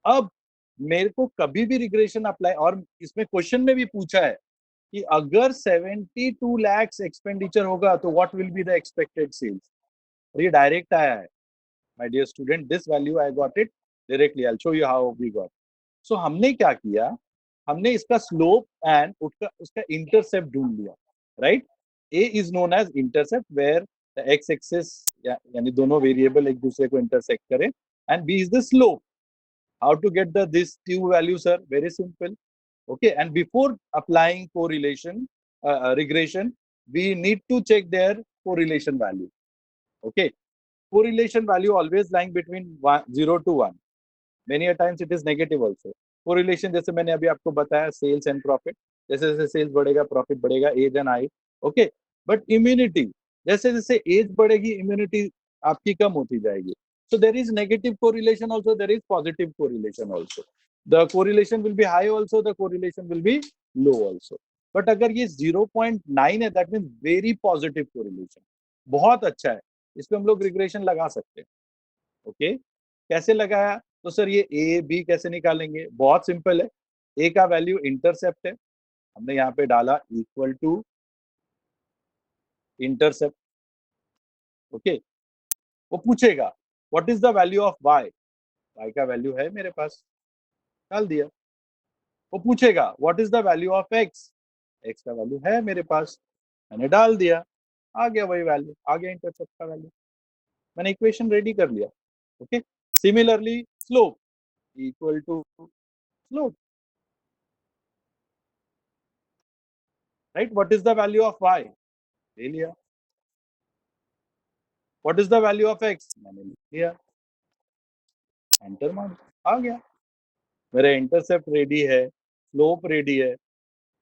अब मेरे को कभी भी रिग्रेशन अप्लाई, और इसमें क्वेश्चन में भी पूछा है कि अगर 72 lakhs एक्सपेंडिचर होगा तो what will be the expected sales, और ये डायरेक्ट आया है। My dear student, this value I got it directly, I will show you how we got. So हमने क्या किया, हमने इसका स्लोप एंड उसका इंटरसेप्ट ढूंढ लिया, right. A is known as intercept where the x axis यानी दोनों वेरिएबल एक दूसरे को इंटरसेक्ट करें, and b is the slope. How to get the this two value sir, very simple. Okay, and before applying correlation, regression, we need to check their correlation value. Okay, correlation value always lying between 0 to 1. Many a times it is negative also. Correlation जैसे मैंने अभी आपको बताया, sales and profit, जैसे जैसे sales बढ़ेगा profit बढ़ेगा, age and height. Okay, but immunity, जैसे जैसे age बढ़ेगी immunity आपकी कम होती जाएगी. So there is negative correlation also, there is positive correlation also. The correlation will be high also, the correlation will be low also. But अगर ये 0.9 है, that means very positive correlation, बहुत अच्छा है, इस पे हम लोग रिग्रेशन लगा सकते हैं। ओके, कैसे लगाया, तो सर ये ए बी कैसे निकालेंगे, बहुत सिंपल है। ए का वैल्यू इंटरसेप्ट है, हमने यहाँ पे डाला इक्वल टू इंटरसेप्ट। ओके, वो पूछेगा what is the value of y, y का वैल्यू है मेरे पास, डाल दिया। वो पूछेगा what is the value of x, x का वैल्यू है मेरे पास, मैंने डाल दिया, आ गया वही वैल्यू, आ गया इंटरसेप्ट का वैल्यू, मैंने इक्वेशन रेडी कर लिया। Okay, similarly slope equal to slope, right. What is the value of y, ले लिया। What is the value of x, मैंने लिख लिया, एंटर मार, आ गया मेरा इंटरसेप्ट रेडी है, स्लोप रेडी है,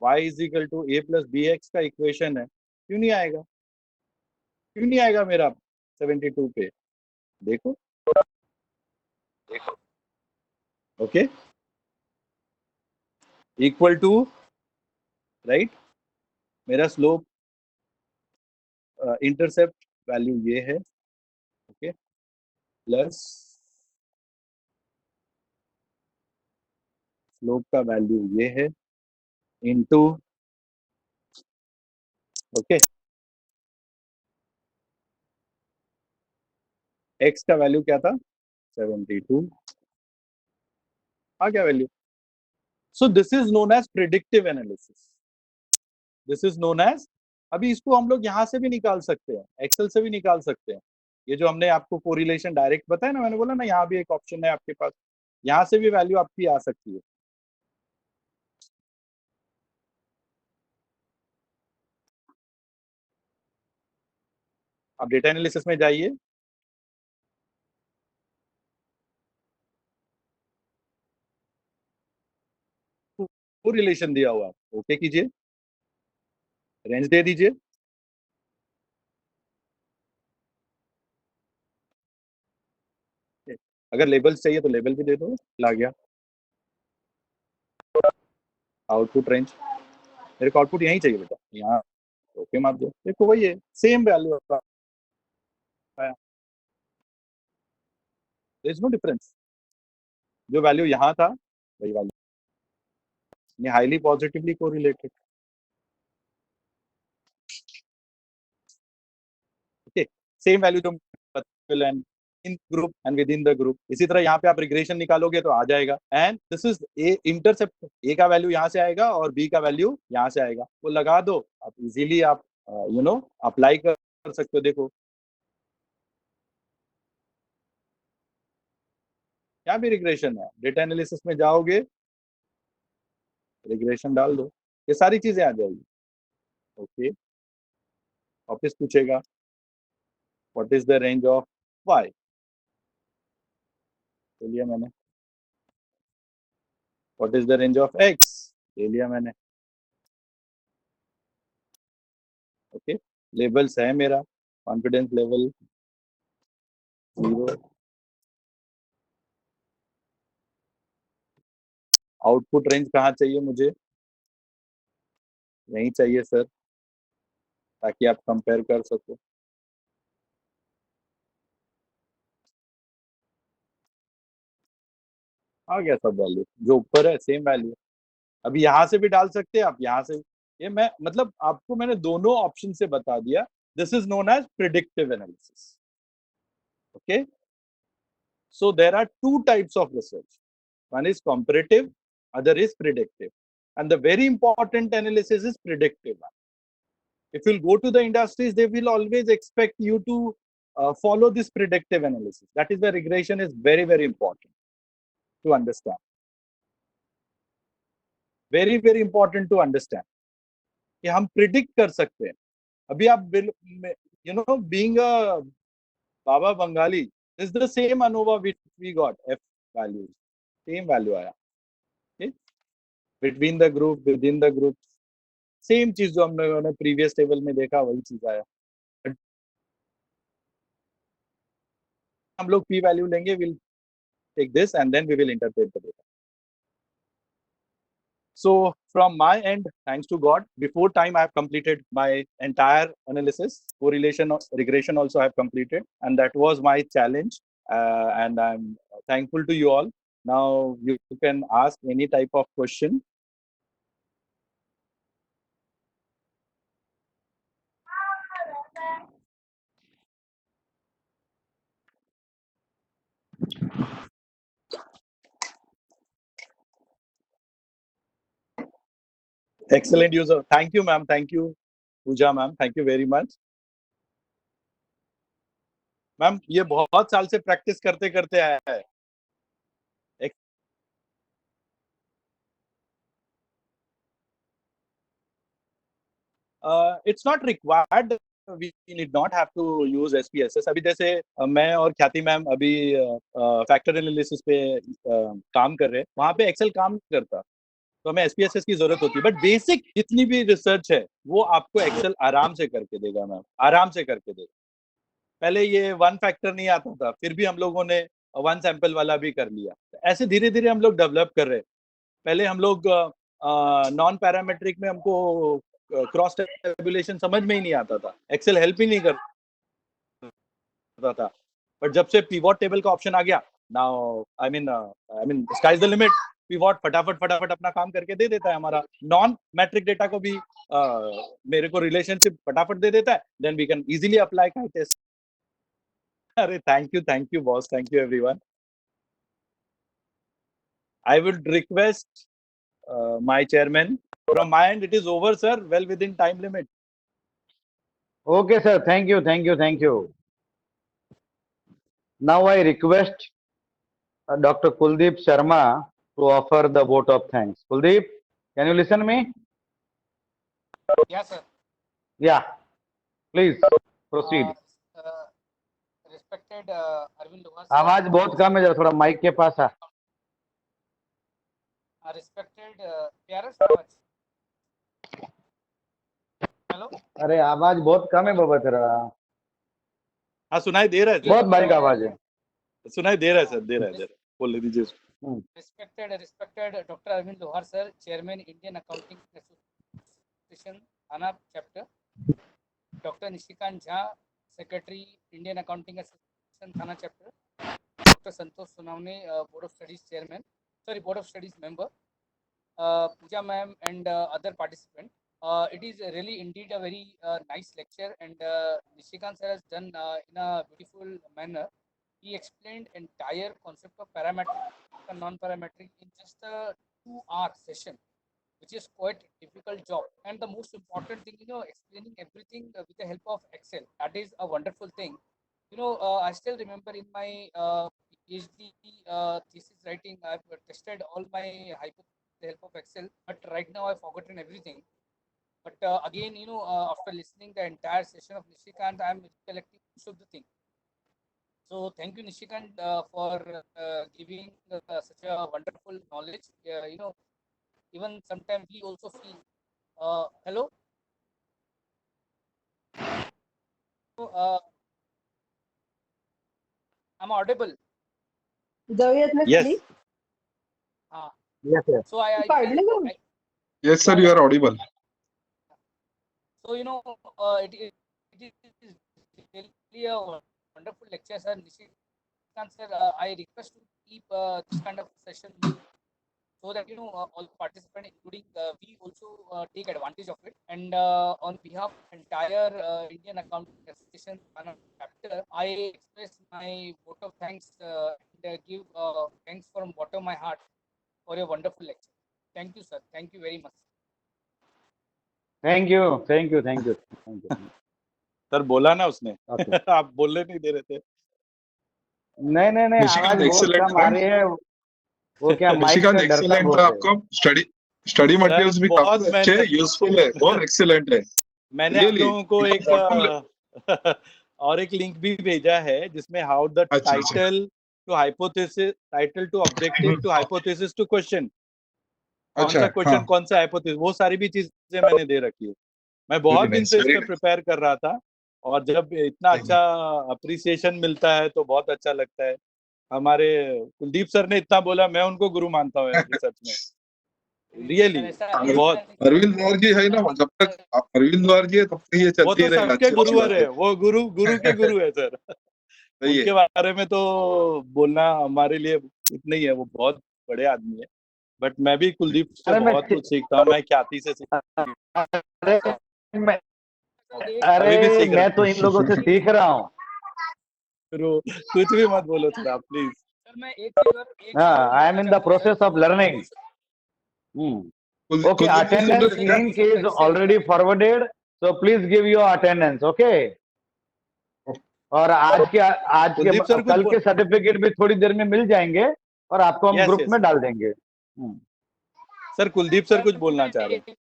y is equal to a plus b x का इक्वेशन है। क्यों नहीं आएगा, क्यों नहीं आएगा मेरा 72 पे, देखो देखो। ओके, इक्वल टू, राइट, मेरा स्लोप इंटरसेप्ट वैल्यू ये है, ओके, प्लस स्लोप का वैल्यू ये है, into ओके x का वैल्यू क्या था 72 आ गया value so this is known as predictive analysis this is known as अभी इसको हम लोग यहाँ से भी निकाल सकते हैं एक्सेल से भी निकाल सकते हैं ये जो हमने आपको कोरिलेशन डायरेक्ट बताया ना मैंने बोला ना यहाँ भी एक ऑप्शन है आपके पास यहाँ से भी वैल्यू आपकी आ सकती है आप डेटा एनालिसिस में जाइए कोरिलेशन दिया हुआ ओके कीजिए रेंज दे दीजिए अगर लेबल्स चाहिए तो लेबल भी दे दो ला गया आउटपुट रेंज मेरे को आउटपुट यहीं चाहिए बेटा यहाँ ओके मार दो देखो वही है सेम वैल्यू आपका देयर इज नो डिफरेंस जो वैल्यू यहाँ था वही value highly positively correlated okay same value तुम and in group and within the group इसी तरह यहाँ पे आप रिग्रेशन निकालोगे तो आ जाएगा and this is A intercept A का वैल्यू यहाँ से आएगा और बी का वैल्यू यहाँ से आएगा वो लगा दो आप इजीली आप यू नो अप्लाई कर सकते हो देखो क्या भी रिग्रेशन है डेटा एनालिसिस में जाओगे रिग्रेशन डाल दो ये सारी चीजें आ जाएगी ओके वापिस पूछेगा what is the range of y ले लिया मैंने what is the range of x ले लिया मैंने ओके लेबल्स है मेरा कॉन्फिडेंस लेवल 0 आउटपुट रेंज कहाँ चाहिए मुझे यही चाहिए सर ताकि आप कंपेयर कर सको आ गया सब वैल्यू जो ऊपर है सेम वैल्यू अभी यहाँ से भी डाल सकते हैं आप यहाँ से ये मैं मतलब आपको मैंने दोनों ऑप्शन से बता दिया this is known as predictive analysis okay so there are two types of research one is comparative other is predictive and the very important analysis is predictive if you'll go to the industries they will always expect you to follow this predictive analysis that is why regression is very very important to understand very very important to understand कि हम predict कर सकते हैं अभी आप you know being a Baba Bengali is the same ANOVA which we got F values same value आया okay? between the group within the group same चीज जो हम लोगों ने प्रीवियस टेबल में देखा वही चीज आया हम लोग p वैल्यू लेंगे will take this and then we will interpret the data so from my end thanks to god before time I have completed my entire analysis correlation regression also I have completed and that was my challenge and I'm thankful to you all now you can ask any type of question excellent user thank you ma'am thank you Pooja ma'am thank you very much ma'am ये बहुत साल से practice करते करते आया है it's not required we need not have to use SPSS अभी जैसे मैं और ख्याति मैम अभी फैक्टर एनालिसिस पे काम कर रहे हैं वहां पे एक्सेल काम नहीं करता तो हमें SPSS की जरूरत होती है बट बेसिक जितनी भी रिसर्च है वो आपको एक्सेल आराम से करके देगा मैम आराम से करके देगा पहले ये वन फैक्टर नहीं आता था फिर भी हम लोगों ने वन सैंपल वाला भी कर लिया ऐसे धीरे धीरे हम लोग डेवलप कर रहे हैं पहले हम लोग नॉन पैरामेट्रिक में हमको क्रॉस टेबुलेशन समझ में ही नहीं आता था एक्सेल हेल्प ही नहीं करता था बट जब से पिवट टेबल का ऑप्शन आ गया now I mean sky is the limit pivot फटाफट फटाफट अपना काम करके दे देता है, हमारा नॉन मैट्रिक डेटा को भी मेरे को रिलेशनशिप फटाफट दे देता है, then we can easily apply chi test. अरे thank you boss, thank you everyone. I would request my chairman. From my end, it is over, sir. Well within time limit. Okay, sir. Thank you, thank you, thank you. Now I request Dr. Kuldeep Sharma to offer the vote of thanks. Kuldeep, can you listen me? Yes, sir. Yeah. Please proceed. Respected Arvind Loha sir. आवाज बहुत कम है, जरा थोड़ा mic के पास आ. Respected प्यारा समाज. Hello. अरे आवाज बहुत कम है बाबा तेरा. हाँ सुनाई दे रहा है बहुत बारीक आवाज है. सुनाई दे रहा है सर, दे रहा है. बोल दीजिए. Respected Dr. Arvind Lohar sir, Chairman Indian Accounting Association, Thana Chapter. Dr. Nishikant Jha, Secretary Indian Accounting Association, Thana Chapter. Dr. Santosh Sonawne, Board of Studies Chairman. Sorry, Board of Studies member. Pooja ma'am and other participants. It is really indeed a very nice lecture, and Nishikant sir has done in a beautiful manner. He explained entire concept of parametric and non-parametric in just a 2-hour session, which is quite difficult job. And the most important thing, explaining everything with the help of Excel. That is a wonderful thing. I still remember in my PhD thesis writing, I've tested all my hypotheses with the help of Excel, but right now I've forgotten everything. But again, after listening the entire session of Nishikant, I'm recollecting most of the things. So thank you, Nishikant, for giving such a wonderful knowledge. Even sometimes we also feel. Hello. I'm audible. Yes. Yes, yes. So I feel, Yes, sir, you are audible. so it is really a wonderful lecture, sir. Nishikant sir, I request to keep this kind of session so that all participants, including we, also take advantage of it. And on behalf of entire Indian Accounting Association chapter, I express my vote of thanks and give thanks from bottom of my heart for a wonderful lecture. Thank you, sir. Thank you very much. Thank you, thank you, thank you, thank you. Sir बोला ना उसने. Okay. आप बोलने नहीं दे रहे थे. नहीं नहीं नहीं, निशिकांत आवाज बहुत excellent कम आ रही है. वो क्या माइक निशिकांत से डरता एक्सीलेंट है. बहुत है. आपको स्टडी मटेरियल्स भी बहुत काफी अच्छे, मेहनत- यूजफुल है, बहुत एक्सीलेंट है. मैंने आप Really? लोगों को एक और एक लिंक भी भेजा है जिसमें हाउ द अच्छा. Title to hypothesis, title to objective to hypothesis to question, कौन अच्छा, सा क्वेश्चन हाँ. कौन सा हाइपोथेसिस, वो सारी भी चीजें मैंने दे रखी है. मैं बहुत Very दिन nice, से इस very पे nice. प्रिपेयर कर रहा था, और जब इतना Thank अच्छा अप्रिसिएशन मिलता है तो बहुत अच्छा लगता है. हमारे कुलदीप सर ने इतना बोला, मैं उनको गुरु मानता हूँ यार, सच में. रियली बहुत. अरविंद द्वार जी है ना, जब तक अरविंद द्वार जी है तब तक ये वो चलती तो रहेगा. सबके अच्छी गुरुवर बात है, वो गुरु के गुरु है सर. सही है. उनके बारे में तो बोलना हमारे लिए इतना ही है, वो बहुत बड़े आदमी है. बट मैं भी कुलदीप से अरे मैं बहुत कुछ सीखता हूँ. मैं ख्याति से सीखता अरे मैं अभी भी अरे सीख रहा मैं तो इन लोगों से सीख रहा हूँ. हूँ. कुछ भी मत बोलो सर आप प्लीज. सर मैं एक चीज और हाँ, I am in the process of learning. Okay, attendance link is already forwarded, so please give your attendance, okay? और आज के कुलदीप सर कुछ कल के सर्टिफिकेट भी थोड़ी देर में मिल जाएंगे और आपको हम Yes, ग्रुप yes. में डाल देंगे. सर कुलदीप सर कुछ बोलना चाह रहे हैं.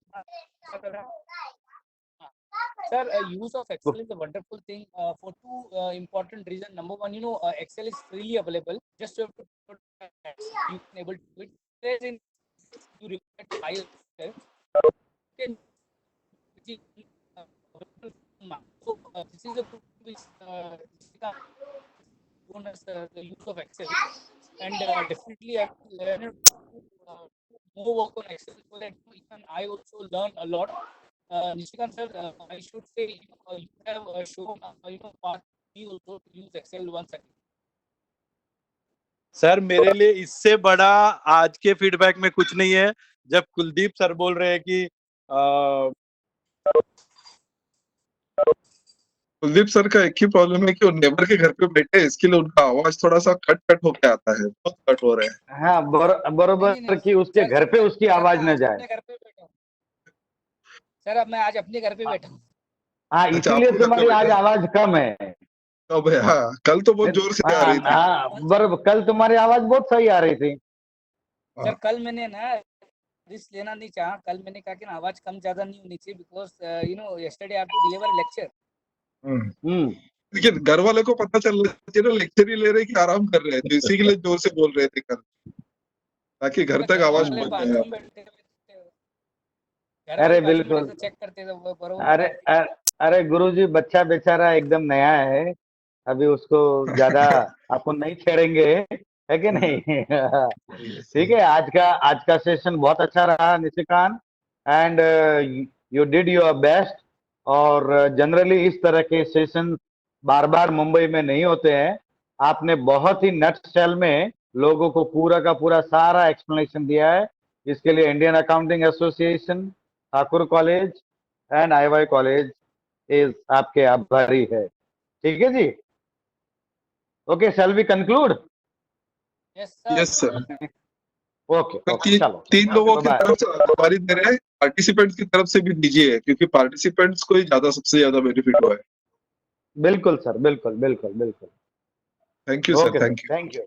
Sir, use of Excel is a wonderful thing for two important reasons. Number one, Excel is freely available. Just you have to put you can able to do it. Whereas in you require file okay. So this is a tool which known as the use of Excel, and definitely I will learn more work on Excel so that even I also learn a lot. Nishikant sir, I should say you have shown path me also to use Excel once again. Sir मेरे लिए इससे बड़ा आज के feedback में कुछ नहीं है जब कुलदीप सर बोल रहे हैं कि कुलदीप सर का एक ही प्रॉब्लम है कि वो नेबर के घर पे बैठे हैं, इसके लिए उनका आवाज थोड़ा सा कट कट होके आता है, बहुत कट हो रहा है। हाँ, बरोबर कि उसके घर पे उसकी आवाज न जाए। अपने घर पे बैठा हूँ सर, अब मैं आज अपने घर पे बैठा हूँ। हाँ, अच्छा, इसीलिए आपको घर पे तुम्हारी आज बैठे हैं? आवाज कम है। अब हाँ, कल तो बहुत जोर से आ हाँ रही थी। हाँ, बरोबर, कल तुम्हारी आवाज बहुत सही आ रही थी। सर कल मैंने ना रिस्क लेना नहीं चाहा, कल मैंने कहा कि ना आवाज कम ज्यादा नहीं होनी चाहिए, because you know yesterday I have to deliver lecture. Hmm. लेकिन घर वाले को पता चल रहा है ना, लेक्चर ही ले रहे कि आराम कर रहे हैं, तो इसी के लिए जोर से बोल रहे थे कल, ताकि घर तक आवाज वाले पहुंच बाथरूम जाए। बैठे थे, घर वाले अरे बाथरूम बिल्कुल। में चेक करते थे वो बरोबर अरे बता रहे थे। अरे गुरुजी, बच्चा बेचारा एकदम नया है, अभी उसको ज्यादा अपन नहीं छेड़ेंगे, है कि नहीं? ठीक है, आज का सेशन बहुत अच्छा रहा Nishikant, and you did your best. और जनरली इस तरह के सेशन बार बार मुंबई में नहीं होते हैं। आपने बहुत ही नटशेल में लोगों को पूरा का पूरा सारा एक्सप्लेनेशन दिया है। इसके लिए Indian accounting association, Thakur college and IY college is आपके आभारी है। ठीक है जी, okay, shall we conclude? Yes sir. Yes sir. Okay तो ओके, चलो तीन लोगों की बाय। तरफ से हमारी दे रहे हैं, पार्टिसिपेंट्स की तरफ से भी दीजिए, क्योंकि पार्टिसिपेंट्स को ही सबसे ज्यादा बेनिफिट हुआ है। बिल्कुल सर, बिल्कुल बिल्कुल बिल्कुल। Thank you sir, okay sir, thank you. Thank you.